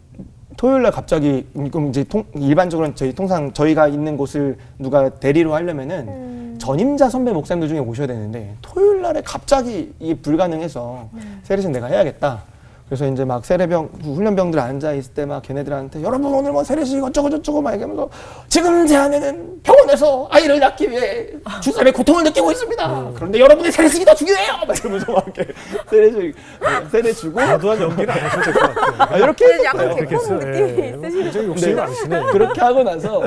토요일 날 갑자기 그럼 이제 일반적으로는 통상 저희가 있는 곳을 누가 대리로 하려면은 전임자 선배 목사님들 중에 오셔야 되는데 토요일 날에 갑자기 이게 불가능해서 세례식 내가 해야겠다. 그래서 이제 막 훈련병들 앉아 있을 때 막 걔네들한테 여러분 오늘 뭐 세례식 어쩌고 저쩌고 막 얘기하면서 지금 제 아내는 병원에서 아이를 낳기 위해 주사의 고통을 느끼고 있습니다. 그런데 여러분의 세례식이 더 중요해요. 막 이러면서 막 이렇게 세례 주고 과도한 연기를 안 하셔도 될 것 같아요. 이렇게 약간 했었어요. 개콘 느낌이 있으시네요. 굉장히 욕심이 많으시네. 그렇게 하고 나서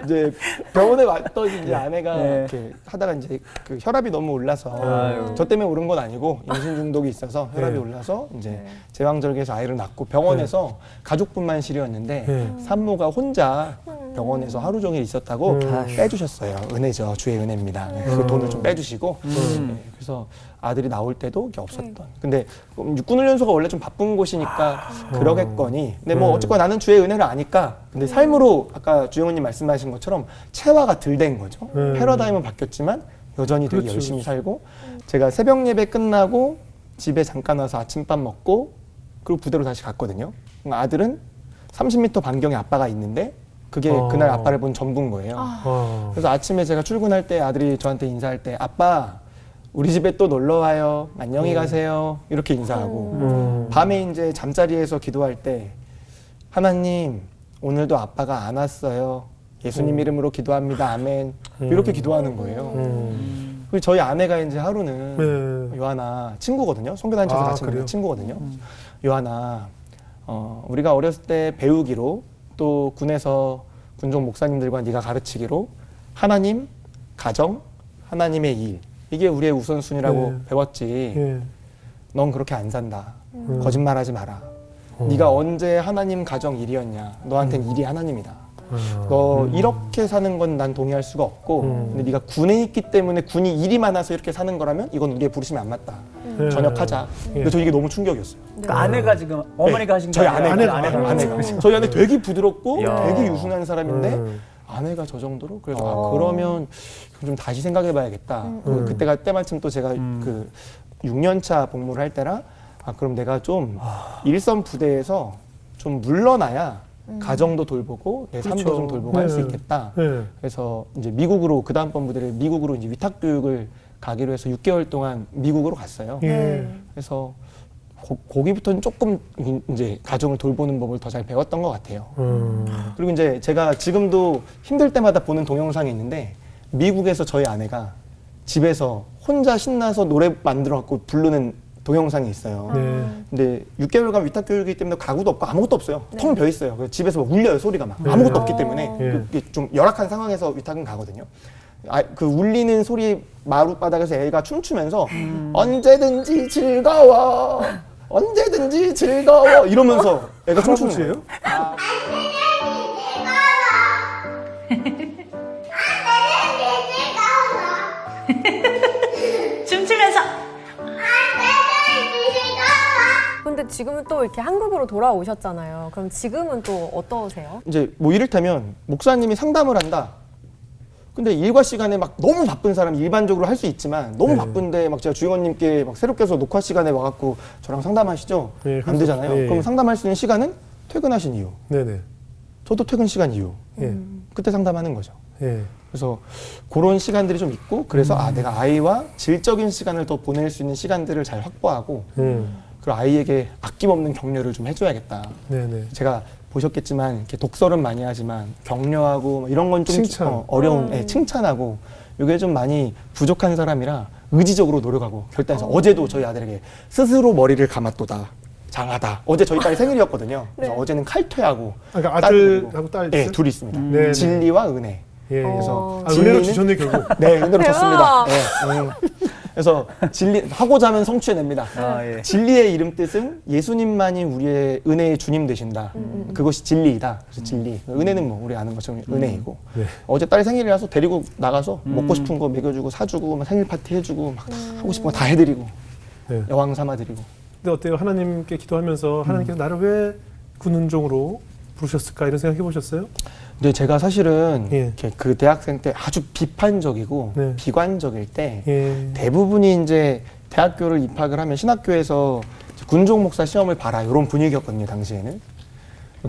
이제 병원에 왔더니 이제 아내가 네. 이렇게 하다가 이제 그 혈압이 너무 올라서 아유. 저 때문에 오른 건 아니고 인슐린 중독이 있어서 혈압이 네. 올라서 이제 제왕절개에서 아이를 낳고 병원에서 가족분만 실이었는데 네. 산모가 혼자 병원에서 하루 종일 있었다고 빼주셨어요. 은혜죠. 주의 은혜입니다. 그 돈을 좀 빼주시고 네, 그래서 아들이 나올 때도 이게 없었던. 근데 육군훈련소가 원래 좀 바쁜 곳이니까 그러겠거니. 근데 뭐 어쨌거나 나는 주의 은혜를 아니까. 근데 삶으로 아까 주영훈님 말씀하신 것처럼 체화가 덜 된 거죠. 패러다임은 바뀌었지만 여전히 되게 그렇죠, 열심히 살고. 제가 새벽 예배 끝나고 집에 잠깐 와서 아침밥 먹고 그리고 부대로 다시 갔거든요. 아들은 30m 반경에 아빠가 있는데 그게 그날 아빠를 본 전부인 거예요. 그래서 아침에 제가 출근할 때 아들이 저한테 인사할 때 아빠 우리 집에 또 놀러 와요. 안녕히 가세요. 이렇게 인사하고 밤에 이제 잠자리에서 기도할 때 하나님 오늘도 아빠가 안 왔어요. 예수님 이름으로 기도합니다. 아멘. 이렇게 기도하는 거예요. 그리고 저희 아내가 이제 하루는 요하나 친구거든요. 선교단체에서 같이 있는 친구거든요. 요하나 우리가 어렸을 때 배우기로 또 군에서 군종 목사님들과 네가 가르치기로 하나님, 가정, 하나님의 일 이게 우리의 우선순위라고 배웠지. 넌 그렇게 안 산다. 거짓말하지 마라. 네가 언제 하나님 가정 일이었냐. 너한텐 일이 하나님이다. 너 이렇게 사는 건 난 동의할 수가 없고 근데 네가 군에 있기 때문에 군이 일이 많아서 이렇게 사는 거라면 이건 우리의 부르심이 안 맞다. 전역하자. 근데 저 이게 너무 충격이었어요. 그러니까 아내가 지금 어머니가 하신 게 저희 아니라 아내가. 저희 아내 되게 부드럽고 야. 되게 유순한 사람인데 아내가 저 정도로 그래서 아, 그러면 좀 다시 생각해봐야겠다. 그때가 때마침 또 제가 그 6년차 복무를 할 때라 아 그럼 내가 좀 일선 부대에서 좀 물러나야 가정도 돌보고 내 삶도 그렇죠. 좀 돌보고 할 수 있겠다. 그래서 이제 미국으로 그 다음번 부대를 미국으로 이제 위탁 교육을 가기로 해서 6개월 동안 미국으로 갔어요. 그래서 거기부터는 조금 이제 가정을 돌보는 법을 더 잘 배웠던 것 같아요. 그리고 이제 제가 지금도 힘들 때마다 보는 동영상이 있는데 미국에서 저희 아내가 집에서 혼자 신나서 노래 만들어 갖고 부르는 동영상이 있어요. 근데 6개월간 위탁 교육이기 때문에 가구도 없고 아무것도 없어요. 텅 비어 있어요. 그래서 집에서 막 울려요, 소리가 막. 아무것도 없기 때문에 그게 좀 열악한 상황에서 위탁은 가거든요. 아, 그 울리는 소리 마룻바닥에서 애가 춤추면서 언제든지 즐거워, 언제든지 즐거워 이러면서 애가 춤추는 거예요. 춤추면서 근데 지금은 또 이렇게 한국으로 돌아오셨잖아요. 그럼 지금은 또 어떠세요? 이제 뭐 이를테면 목사님이 상담을 한다. 근데 일과 시간에 막 너무 바쁜 사람이 일반적으로 할 수 있지만 너무 바쁜데 막 제가 주임원님께 막 새롭게 해서 녹화 시간에 와갖고 저랑 상담하시죠? 네, 안 되잖아요. 네. 그럼 상담할 수 있는 시간은 퇴근하신 이후. 네네. 저도 퇴근 시간 이후. 예. 그때 상담하는 거죠. 예. 그래서 그런 시간들이 좀 있고 그래서 아 내가 아이와 질적인 시간을 더 보낼 수 있는 시간들을 잘 확보하고 그리고 아이에게 아낌없는 격려를 좀 해줘야겠다. 네네. 제가 보셨겠지만 이렇게 독설은 많이 하지만 격려하고 이런 건 좀 칭찬. 어려운 칭찬하고 이게 좀 많이 부족한 사람이라 의지적으로 노력하고 결단해서 어제도 저희 아들에게 스스로 머리를 감았도다. 장하다. 어제 저희 딸이 생일이었거든요. 그래서 어제는 칼퇴하고 그러니까 딸 아들하고 데리고. 딸 네, 있어요? 둘이 있습니다. 네, 진리와 은혜. 예. 그래서 아, 은혜로 진리는- 주셨네 결국. 네, 은혜로 줬습니다. 대박. 네, 그래서 진리 하고자 하면 성취해냅니다. 아, 예. 진리의 이름 뜻은 예수님만이 우리의 은혜의 주님 되신다. 그것이 진리이다. 그래서 진리. 은혜는 뭐 우리 아는 것처럼 은혜이고. 네. 어제 딸 생일이라서 데리고 나가서 먹고 싶은 거 먹여주고 사주고 막 생일 파티 해주고 막 하고 싶은 거 다 해드리고 네. 여왕 삼아드리고. 근데 어때요? 하나님께 기도하면서 하나님께서 나를 왜 군은종으로 부르셨을까 이런 생각 해보셨어요? 근데 제가 사실은 예. 이렇게 그 대학생 때 아주 비판적이고 네. 비관적일 때 예. 대부분이 이제 대학교를 입학을 하면 신학교에서 군종 목사 시험을 봐라 이런 분위기였거든요 당시에는.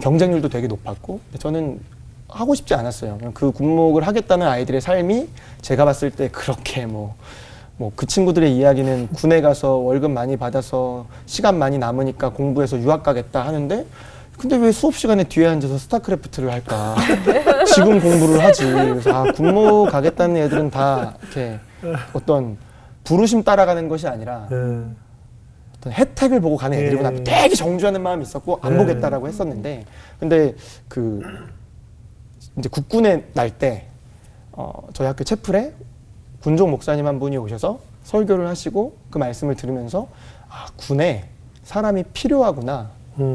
경쟁률도 되게 높았고 근데 저는 하고 싶지 않았어요. 그냥 그 군목을 하겠다는 아이들의 삶이 제가 봤을 때 그렇게 뭐 그 친구들의 이야기는 군에 가서 월급 많이 받아서 시간 많이 남으니까 공부해서 유학 가겠다 하는데 근데 왜 수업 시간에 뒤에 앉아서 스타크래프트를 할까? 지금 공부를 하지. 그래서 아, 군모 가겠다는 애들은 다 이렇게 어떤 부르심 따라가는 것이 아니라 예. 어떤 혜택을 보고 가는 애들이구나. 예. 되게 정죄하는 마음이 있었고 안 예. 보겠다라고 했었는데 근데 그 이제 국군에 날 때 저희 학교 채플에 군종 목사님 한 분이 오셔서 설교를 하시고 그 말씀을 들으면서 아, 군에 사람이 필요하구나.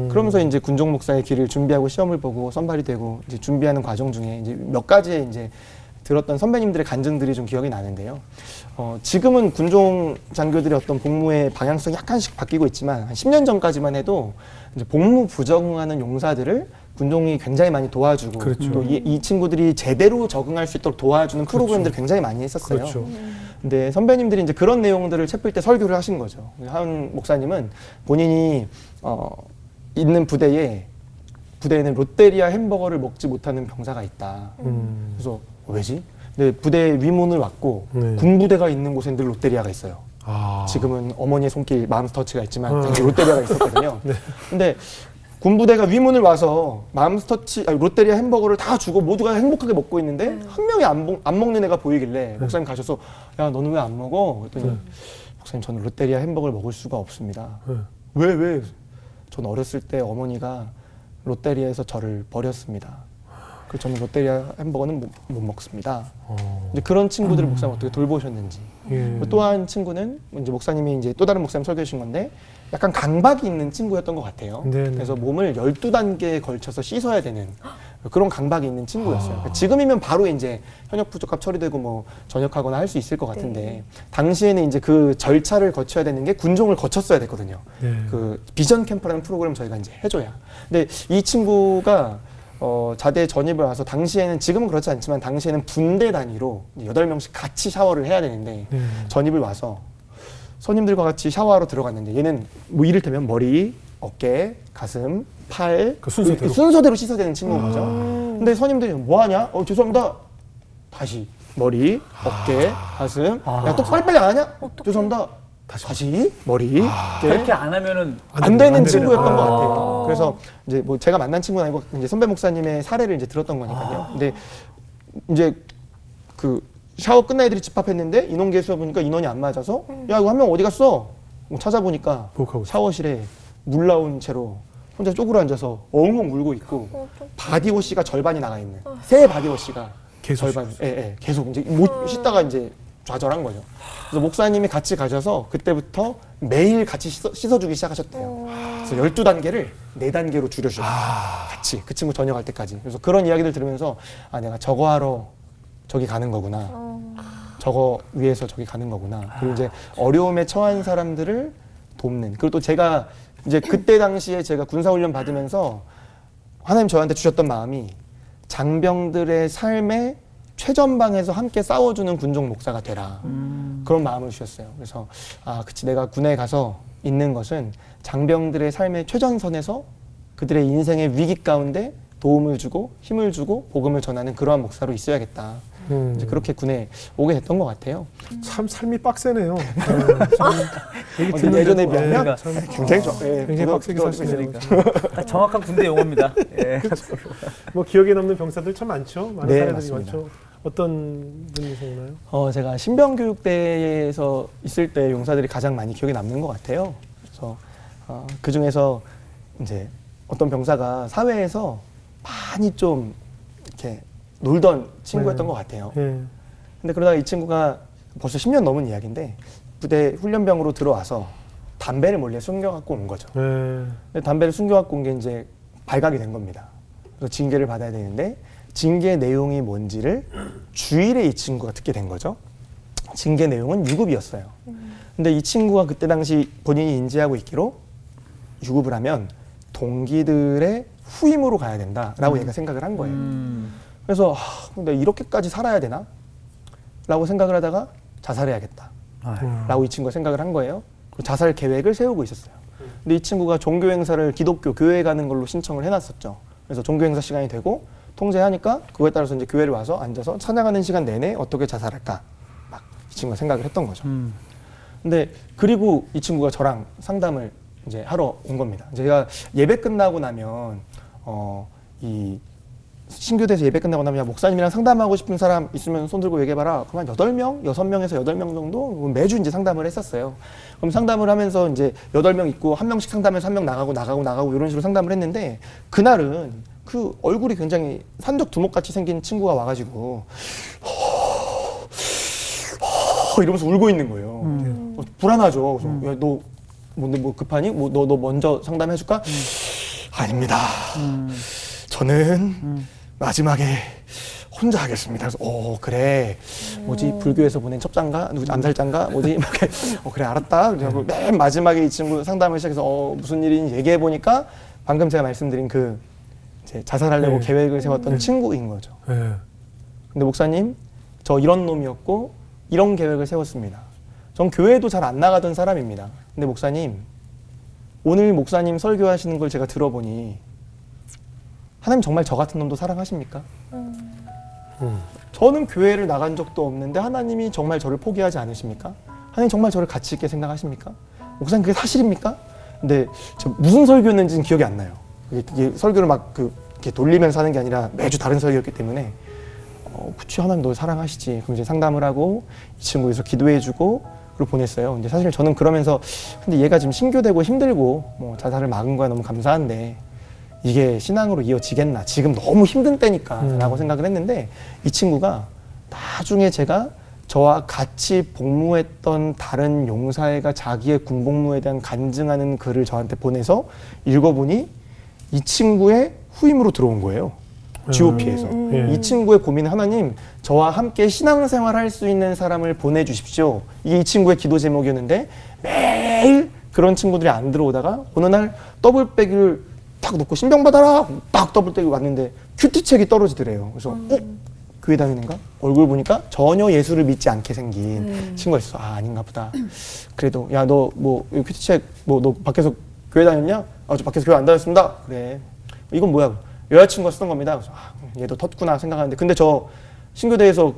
그러면서 이제 군종 목사의 길을 준비하고 시험을 보고 선발이 되고 이제 준비하는 과정 중에 이제 몇 가지의 이제 들었던 선배님들의 간증들이 좀 기억이 나는데요. 지금은 군종 장교들의 어떤 복무의 방향성이 약간씩 바뀌고 있지만 한 10년 전까지만 해도 이제 복무 부정하는 용사들을 군종이 굉장히 많이 도와주고 그렇죠. 또 이 친구들이 제대로 적응할 수 있도록 도와주는 프로그램들을 굉장히 많이 했었어요. 그렇죠. 근데 선배님들이 이제 그런 내용들을 채플 때 설교를 하신 거죠. 한 목사님은 본인이 있는 부대에는 롯데리아 햄버거를 먹지 못하는 병사가 있다. 그래서 왜지? 근데 부대 위문을 왔고 네. 군부대가 있는 곳엔 늘 롯데리아가 있어요. 아. 지금은 어머니의 손길 맘스터치가 있지만 어. 당시 롯데리아가 있었거든요. 네. 근데 군부대가 위문을 와서 롯데리아 햄버거를 다 주고 모두가 행복하게 먹고 있는데 한 명이 안 먹는 애가 보이길래 목사님 가셔서 야 너는 왜 안 먹어? 그랬더니 목사님 저는 롯데리아 햄버거를 먹을 수가 없습니다. 왜? 전 어렸을 때 어머니가 롯데리아에서 저를 버렸습니다. 그 저는 롯데리아 햄버거는 못 먹습니다. 이제 그런 친구들을 목사님 어떻게 돌보셨는지. 예. 또 한 친구는 이제 목사님이 이제 또 다른 목사님 설교해 주신 건데 약간 강박이 있는 친구였던 것 같아요. 네네. 그래서 몸을 12단계에 걸쳐서 씻어야 되는 그런 강박이 있는 친구였어요. 그러니까 지금이면 바로 이제 현역 부족합 처리되고 뭐 전역하거나 할 수 있을 것 같은데 네. 당시에는 이제 그 절차를 거쳐야 되는 게 군종을 거쳤어야 됐거든요. 네. 그 비전 캠프라는 프로그램 저희가 이제 해줘야. 근데 이 친구가 자대 전입을 와서 당시에는 지금은 그렇지 않지만 당시에는 분대 단위로 8명씩 같이 샤워를 해야 되는데 네. 전입을 와서 선임들과 같이 샤워하러 들어갔는데 얘는 뭐 이를테면 머리, 어깨, 가슴, 팔 그 순서대로? 순서대로 씻어야 되는 친구인 거죠. 근데 선임들이 뭐 하냐? 죄송합니다. 다시 머리, 어깨, 가슴. 야, 또 빨리빨리 안 하냐? 죄송합니다. 다시 머리, 어깨. 그렇게 안 하면은 안 되는 안 친구였던 되는. 것 같아요. 그래서 이제 뭐 제가 만난 친구는 아니고 이제 선배 목사님의 사례를 이제 들었던 거니까요. 근데 이제 그 샤워 끝나 애들이 집합했는데 인원 개수해 보니까 인원이 안 맞아서 야 이거 한 명 어디 갔어? 뭐 찾아보니까 부엌하고 있어. 샤워실에 물 나온 채로 혼자 쪼그려 앉아서 엉엉 울고 있고 바디워시가 절반이 나가 있는 새 바디워시가 계속 절반, 계속 이제 못 씻다가 이제 좌절한 거죠. 그래서 목사님이 같이 가셔서 그때부터 매일 같이 씻어주기 시작하셨대요. 그래서 12단계를 4단계로 줄여주셨어요. 같이 그 친구 전역할 때까지. 그래서 그런 이야기들 들으면서 아 내가 저거 하러 저기 가는 거구나. 저거 위해서 저기 가는 거구나. 그리고 이제 어려움에 처한 사람들을 돕는. 그리고 또 제가 이제 그때 당시에 제가 군사훈련 받으면서 하나님 저한테 주셨던 마음이 장병들의 삶에 최전방에서 함께 싸워주는 군종 목사가 되라. 그런 마음을 주셨어요. 그래서 아, 그치 내가 군에 가서 있는 것은 장병들의 삶의 최전선에서 그들의 인생의 위기 가운데 도움을 주고 힘을 주고 복음을 전하는 그러한 목사로 있어야겠다. 이제 그렇게 군에 오게 됐던 것 같아요. 참 삶이 빡세네요. 얘기 근데 듣는 예전에 데도, 비하면 참 굉장히 좋아. 굉장히 빡세게 사시네요. 딱 정확한 군대 용어입니다. 예. 뭐 기억에 남는 병사들 참 많죠. 많은 네, 사례들이 맞습니다. 많죠. 어떤 분이 생각나요? 제가 신병교육대에서 있을 때 용사들이 가장 많이 기억에 남는 것 같아요. 그래서 그 중에서 이제 어떤 병사가 사회에서 많이 좀 이렇게 놀던 친구였던 것 같아요. 예. 근데 그러다가 이 친구가 벌써 10년 넘은 이야기인데 부대 훈련병으로 들어와서 담배를 몰래 숨겨갖고 온 거죠. 예. 근데 담배를 숨겨갖고 온 게 이제 발각이 된 겁니다. 그래서 징계를 받아야 되는데 징계 내용이 뭔지를 주일에 이 친구가 듣게 된 거죠. 징계 내용은 유급이었어요. 근데 이 친구가 그때 당시 본인이 인지하고 있기로 유급을 하면 동기들의 후임으로 가야 된다라고 얘가 생각을 한 거예요. 그래서 근데 이렇게까지 살아야 되나? 라고 생각을 하다가 자살해야겠다. 라고 이 친구가 생각을 한 거예요. 그리고 자살 계획을 세우고 있었어요. 근데 이 친구가 종교 행사를 기독교 교회에 가는 걸로 신청을 해놨었죠. 그래서 종교 행사 시간이 되고 통제하니까 그거에 따라서 이제 교회를 와서 앉아서 찬양하는 시간 내내 어떻게 자살할까? 막 이 친구가 생각을 했던 거죠. 근데 그리고 이 친구가 저랑 상담을 이제 하러 온 겁니다. 제가 예배 끝나고 나면 이 신교대에서 예배 끝나고 나면 야, 목사님이랑 상담하고 싶은 사람 있으면 손 들고 얘기해봐라. 그러면 8명, 6명에서 8명 정도 매주 이제 상담을 했었어요. 그럼 상담을 하면서 이제 8명 있고 한 명씩 상담해서 한 명 나가고 이런 식으로 상담을 했는데 그날은 그 얼굴이 굉장히 산적 두목같이 생긴 친구가 와가지고 이러면서 울고 있는 거예요. 불안하죠. 그래서 야, 너 뭔데 뭐 급하니? 뭐 너 먼저 상담해줄까? 아닙니다. 저는 마지막에 혼자 하겠습니다. 그래서 그래 뭐지 불교에서 보낸 첩장가 누구 암살장가 뭐지 막 그래 알았다. 그래서 맨 마지막에 이 친구 상담을 시작해서 무슨 일인지 얘기해 보니까 방금 제가 말씀드린 그 이제 자살하려고 네. 계획을 세웠던 친구인 거죠. 예. 근데 목사님 저 이런 놈이었고 이런 계획을 세웠습니다. 전 교회도 잘 안 나가던 사람입니다. 근데 목사님 오늘 목사님 설교하시는 걸 제가 들어보니 하나님 정말 저 같은 놈도 사랑하십니까? 저는 교회를 나간 적도 없는데 하나님이 정말 저를 포기하지 않으십니까? 하나님 정말 저를 가치 있게 생각하십니까? 목사님 그게 사실입니까? 근데 저 무슨 설교였는지는 기억이 안 나요. 이게 설교를 막 이렇게 돌리면서 하는 게 아니라 매주 다른 설교였기 때문에 그치 하나님 널 사랑하시지. 그럼 이제 상담을 하고 이 친구에서 기도해주고 그리고 보냈어요. 근데 사실 저는 그러면서 근데 얘가 지금 신교되고 힘들고 뭐 자살을 막은 거야 너무 감사한데 이게 신앙으로 이어지겠나, 지금 너무 힘든 때니까 라고 생각을 했는데, 이 친구가 나중에 제가 저와 같이 복무했던 다른 용사애가 자기의 군복무에 대한 간증하는 글을 저한테 보내서 읽어보니 이 친구의 후임으로 들어온 거예요. GOP에서. 예. 이 친구의 고민은, 하나님, 저와 함께 신앙생활 할 수 있는 사람을 보내주십시오. 이게 이 친구의 기도 제목이었는데, 매일 그런 친구들이 안 들어오다가 어느 날 더블백을 딱 놓고 신병 받아라! 딱 더블백이 왔는데 큐티책이 떨어지더래요. 그래서 교회 다니는가? 얼굴 보니까 전혀 예수를 믿지 않게 생긴 친구가 있어. 아, 아닌가 보다. 그래도, 야, 너 뭐 큐티책 너 밖에서 교회 다녔냐? 아, 저 밖에서 교회 안 다녔습니다. 그래. 이건 뭐야? 여자친구가 쓰던 겁니다. 그래서 얘도 텄구나 생각하는데, 근데 저 신교대에서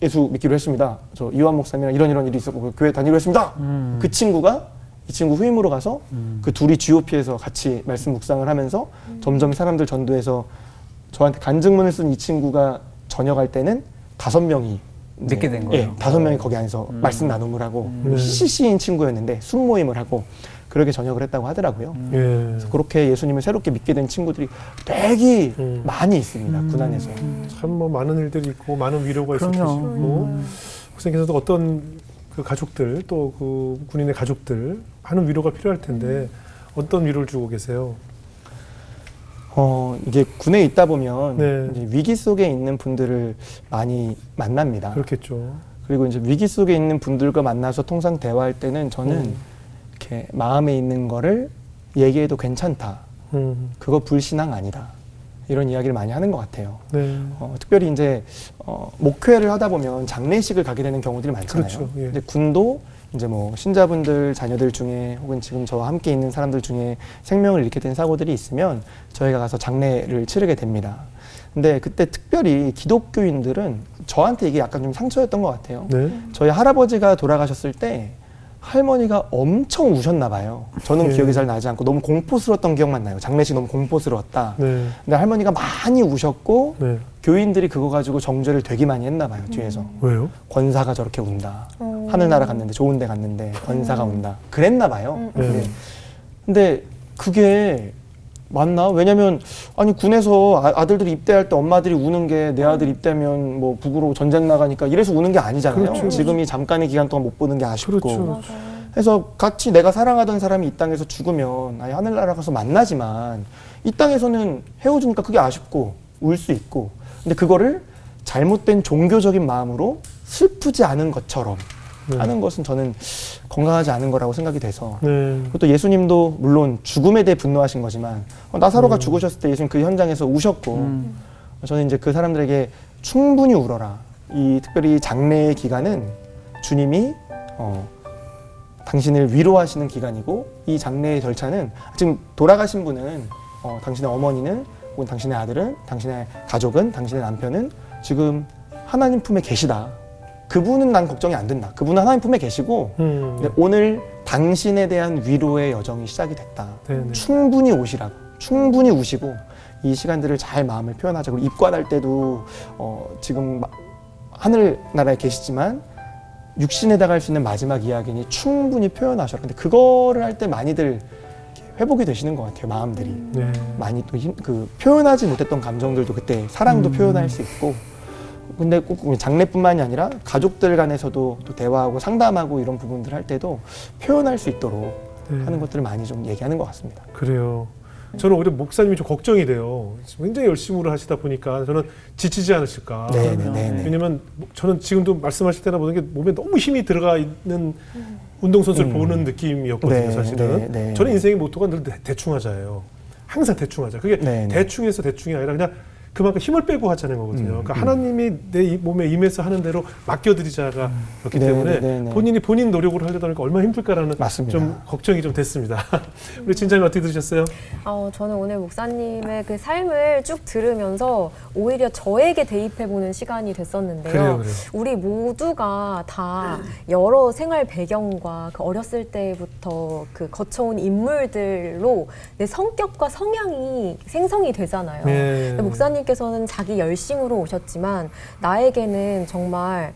예수 믿기로 했습니다. 저 이호한 목사님이랑 이런 일이 있었고 교회 다니기로 했습니다. 그 친구가 이 친구 후임으로 가서 그 둘이 GOP에서 같이 말씀 묵상을 하면서 점점 사람들 전도해서 저한테 간증문을 쓴 이 친구가 전역할 때는 5명이 믿게 된 거예요. 예, 5명이 거기 안에서 말씀 나눔을 하고 CC인 친구였는데 순모임을 하고 그렇게 전역을 했다고 하더라고요. 예. 그래서 그렇게 예수님을 새롭게 믿게 된 친구들이 되게 많이 있습니다. 군안에서. 참 뭐 많은 일들이 있고 많은 위로가 있을 그럼요. 것이고 목사님께서도 어떤 그 가족들 또 그 군인의 가족들 많은 위로가 필요할 텐데 어떤 위로를 주고 계세요? 이게 군에 있다 보면 네. 이제 위기 속에 있는 분들을 많이 만납니다. 그렇겠죠. 그리고 이제 위기 속에 있는 분들과 만나서 통상 대화할 때는 저는 이렇게 마음에 있는 거를 얘기해도 괜찮다. 그거 불신앙 아니다. 이런 이야기를 많이 하는 것 같아요. 네. 특별히 이제 목회를 하다 보면 장례식을 가게 되는 경우들이 많잖아요. 그렇죠. 예. 근데 군도 이제 뭐 신자분들 자녀들 중에 혹은 지금 저와 함께 있는 사람들 중에 생명을 잃게 된 사고들이 있으면 저희가 가서 장례를 치르게 됩니다. 근데 그때 특별히 기독교인들은 저한테 이게 약간 좀 상처였던 것 같아요. 네. 저희 할아버지가 돌아가셨을 때 할머니가 엄청 우셨나 봐요. 저는 예. 기억이 잘 나지 않고 너무 공포스러웠던 기억만 나요. 장례식 너무 공포스러웠다. 네. 근데 할머니가 많이 우셨고 네. 교인들이 그거 가지고 정죄를 되게 많이 했나 봐요. 뒤에서. 왜요? 권사가 저렇게 운다. 하늘나라 갔는데 좋은 데 갔는데 권사가 운다. 그랬나 봐요. 네. 근데 그게 맞나? 왜냐면 아니 군에서 아들들이 입대할 때 엄마들이 우는 게 내 아들 입대하면 뭐 북으로 전쟁 나가니까 이래서 우는 게 아니잖아요. 그렇죠. 지금이 잠깐의 기간 동안 못 보는 게 아쉽고. 그렇죠. 그래서 같이 내가 사랑하던 사람이 이 땅에서 죽으면 아니 하늘나라 가서 만나지만 이 땅에서는 헤어지니까 그게 아쉽고 울 수 있고. 근데 그거를 잘못된 종교적인 마음으로 슬프지 않은 것처럼 하는 것은 저는 건강하지 않은 거라고 생각이 돼서. 네. 그것도 예수님도 물론 죽음에 대해 분노하신 거지만 나사로가 죽으셨을 때 예수님 그 현장에서 우셨고 저는 이제 그 사람들에게 충분히 울어라. 이 특별히 장례의 기간은 주님이 당신을 위로하시는 기간이고 이 장례의 절차는 지금 돌아가신 분은 당신의 어머니는 혹은 당신의 아들은 당신의 가족은 당신의 남편은 지금 하나님 품에 계시다. 그분은 난 걱정이 안 된다. 그분은 하나님 품에 계시고 근데 오늘 당신에 대한 위로의 여정이 시작이 됐다. 네네. 충분히 오시라고. 충분히 우시고 이 시간들을 잘 마음을 표현하자. 그리고 입관할 때도 지금 하늘나라에 계시지만 육신에다가 할 수 있는 마지막 이야기니 충분히 표현하셔라. 근데 그거를 할 때 많이들 회복이 되시는 것 같아요. 마음들이. 네. 많이 또 표현하지 못했던 감정들도 그때 사랑도 표현할 수 있고 근데 꼭 장례뿐만이 아니라 가족들 간에서도 또 대화하고 상담하고 이런 부분들 할 때도 표현할 수 있도록 네. 하는 것들을 많이 좀 얘기하는 것 같습니다. 그래요. 저는 오히려 목사님이 좀 걱정이 돼요. 굉장히 열심히 하시다 보니까 저는 지치지 않으실까. 네네네. 왜냐면 저는 지금도 말씀하실 때나 보는 게 몸에 너무 힘이 들어가 있는 운동선수를 보는 느낌이었거든요, 네, 사실은. 네, 네. 저는 인생의 모토가 늘 대충 하자예요. 항상 대충 하자. 그게 네, 네. 대충해서 대충이 아니라 그냥 그만큼 힘을 빼고 하자는 거거든요. 그러니까 하나님이 내 몸에 임해서 하는 대로 맡겨드리자가 그렇기 네, 때문에 네, 네. 본인이 본인 노력으로 하려다 보니까 얼마나 힘들까라는 맞습니다. 좀 걱정이 좀 됐습니다. 우리 진장님 어떻게 들으셨어요? 저는 오늘 목사님의 그 삶을 쭉 들으면서 오히려 저에게 대입해보는 시간이 됐었는데요. 그래요. 우리 모두가 다 여러 생활 배경과 그 어렸을 때부터 그 거쳐온 인물들로 내 성격과 성향이 생성이 되잖아요. 네. 근데 목사님께서는 자기 열심으로 오셨지만 나에게는 정말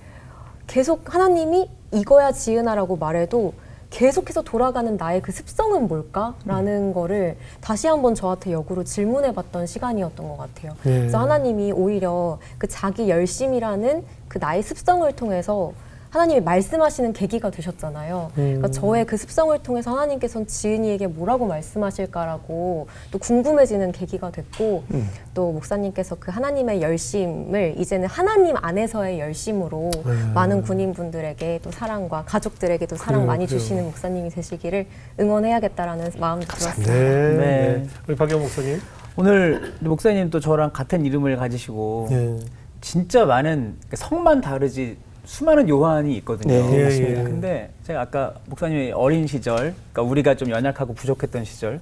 계속 하나님이 이거야 지은아라고 말해도 계속해서 돌아가는 나의 그 습성은 뭘까라는 거를 다시 한번 저한테 역으로 질문해봤던 시간이었던 것 같아요. 그래서 하나님이 오히려 그 자기 열심이라는 그 나의 습성을 통해서 하나님이 말씀하시는 계기가 되셨잖아요. 그러니까 저의 그 습성을 통해서 하나님께서는 지은이에게 뭐라고 말씀하실까라고 또 궁금해지는 계기가 됐고 또 목사님께서 그 하나님의 열심을 이제는 하나님 안에서의 열심으로 많은 군인분들에게 또 사랑과 가족들에게도 사랑 그래요, 많이 그래요. 주시는 목사님이 되시기를 응원해야겠다라는 마음이 들었습니다. 네. 네. 우리 박영 목사님. 오늘 목사님 또 저랑 같은 이름을 가지시고 네. 진짜 많은 성만 다르지 수많은 요한이 있거든요. 네, 맞습니다. 근데 제가 아까 목사님이 어린 시절, 그러니까 우리가 좀 연약하고 부족했던 시절,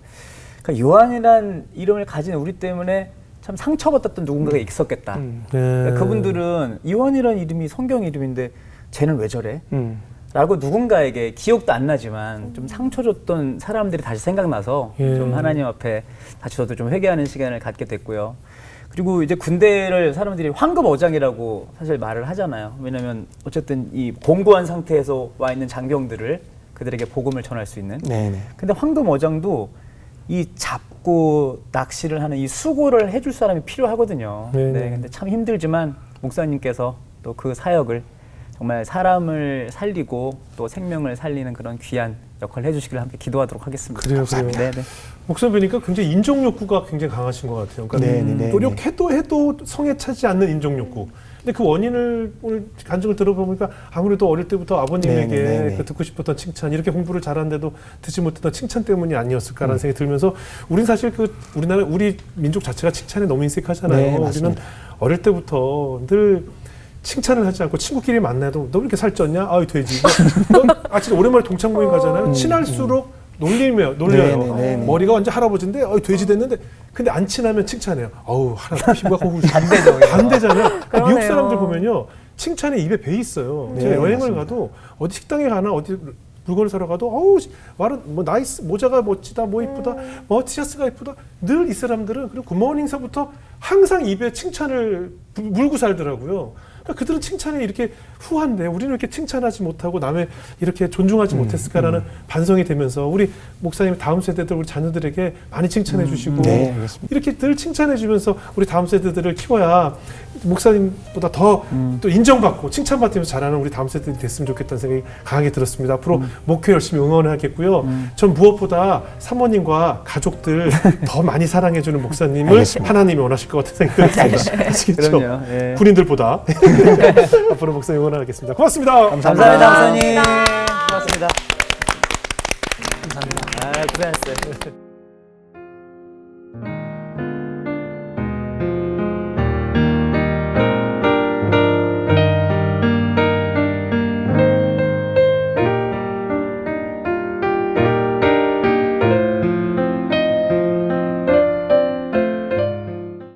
그러니까 요한이란 이름을 가진 우리 때문에 참 상처받았던 누군가가 있었겠다. 그러니까 그분들은 요한이라는 이름이 성경 이름인데 쟤는 왜 저래? 라고 누군가에게 기억도 안 나지만 좀 상처 줬던 사람들이 다시 생각나서 좀 하나님 앞에 다시 저도 좀 회개하는 시간을 갖게 됐고요. 그리고 이제 군대를 사람들이 황금어장이라고 사실 말을 하잖아요. 왜냐면 어쨌든 이 공고한 상태에서 와 있는 장병들을 그들에게 복음을 전할 수 있는. 네네. 근데 황금어장도 이 잡고 낚시를 하는 이 수고를 해줄 사람이 필요하거든요. 네네. 근데 참 힘들지만 목사님께서 또 그 사역을 정말 사람을 살리고 또 생명을 살리는 그런 귀한 역할을 해주시기를 함께 기도하도록 하겠습니다. 그래요. 네네. 목사님 뵈니까 굉장히 인정 욕구가 굉장히 강하신 것 같아요. 그러니까 네네네. 노력해도 해도 성에 차지 않는 인정 욕구. 근데 그 원인을 오늘 간증을 들어보니까 아무래도 어릴 때부터 아버님에게 네네네. 그 듣고 싶었던 칭찬, 이렇게 공부를 잘하는데도 듣지 못했던 칭찬 때문이 아니었을까라는 생각이 들면서 우리는 사실 그 우리나라 우리 민족 자체가 칭찬에 너무 인색하잖아요. 네, 우리는 맞습니다. 어릴 때부터 늘 칭찬을 하지 않고 친구끼리 만나도 너 왜 이렇게 살쪘냐? 아유 돼지. 너 아침 오랜만에 동창 모임 가잖아요. 친할수록 놀려요. 네네네. 머리가 완전 할아버지인데 돼지 됐는데 근데 안 친하면 칭찬해요. 어우 할아버지 피부가 거울 반대죠. 반대잖아요. 미국 그러네요. 사람들 보면요 칭찬에 입에 배 있어요. 네, 제가 여행을 맞습니다. 가도 어디 식당에 가나 어디 물건을 사러 가도 어우 말은 뭐 나이스 모자가 멋지다 뭐 이쁘다 뭐 티셔츠가 이쁘다 늘 이 사람들은 그리고 굿모닝서부터 항상 입에 칭찬을 물고 살더라고요. 그러니까 그들은 칭찬에 이렇게 후한데 우리는 이렇게 칭찬하지 못하고 남의 이렇게 존중하지 못했을까라는 반성이 되면서 우리 목사님 다음 세대들 우리 자녀들에게 많이 칭찬해 주시고 네, 알겠습니다. 이렇게 늘 칭찬해 주면서 우리 다음 세대들을 키워야 목사님보다 더 또 인정받고 칭찬받으면서 자라는 우리 다음 세대들이 됐으면 좋겠다는 생각이 강하게 들었습니다. 앞으로 목회 열심히 응원하겠고요. 전 무엇보다 사모님과 가족들 더 많이 사랑해주는 목사님을 알겠습니다. 하나님이 원하실 것 같은 생각이 듭니다. 아시겠죠? 그럼요. 예. 군인들보다 앞으로 목사님 응원하겠습니다. 고맙습니다. 감사합니다, 목사님. 고맙습니다. 감사합니다. 고생하셨어요.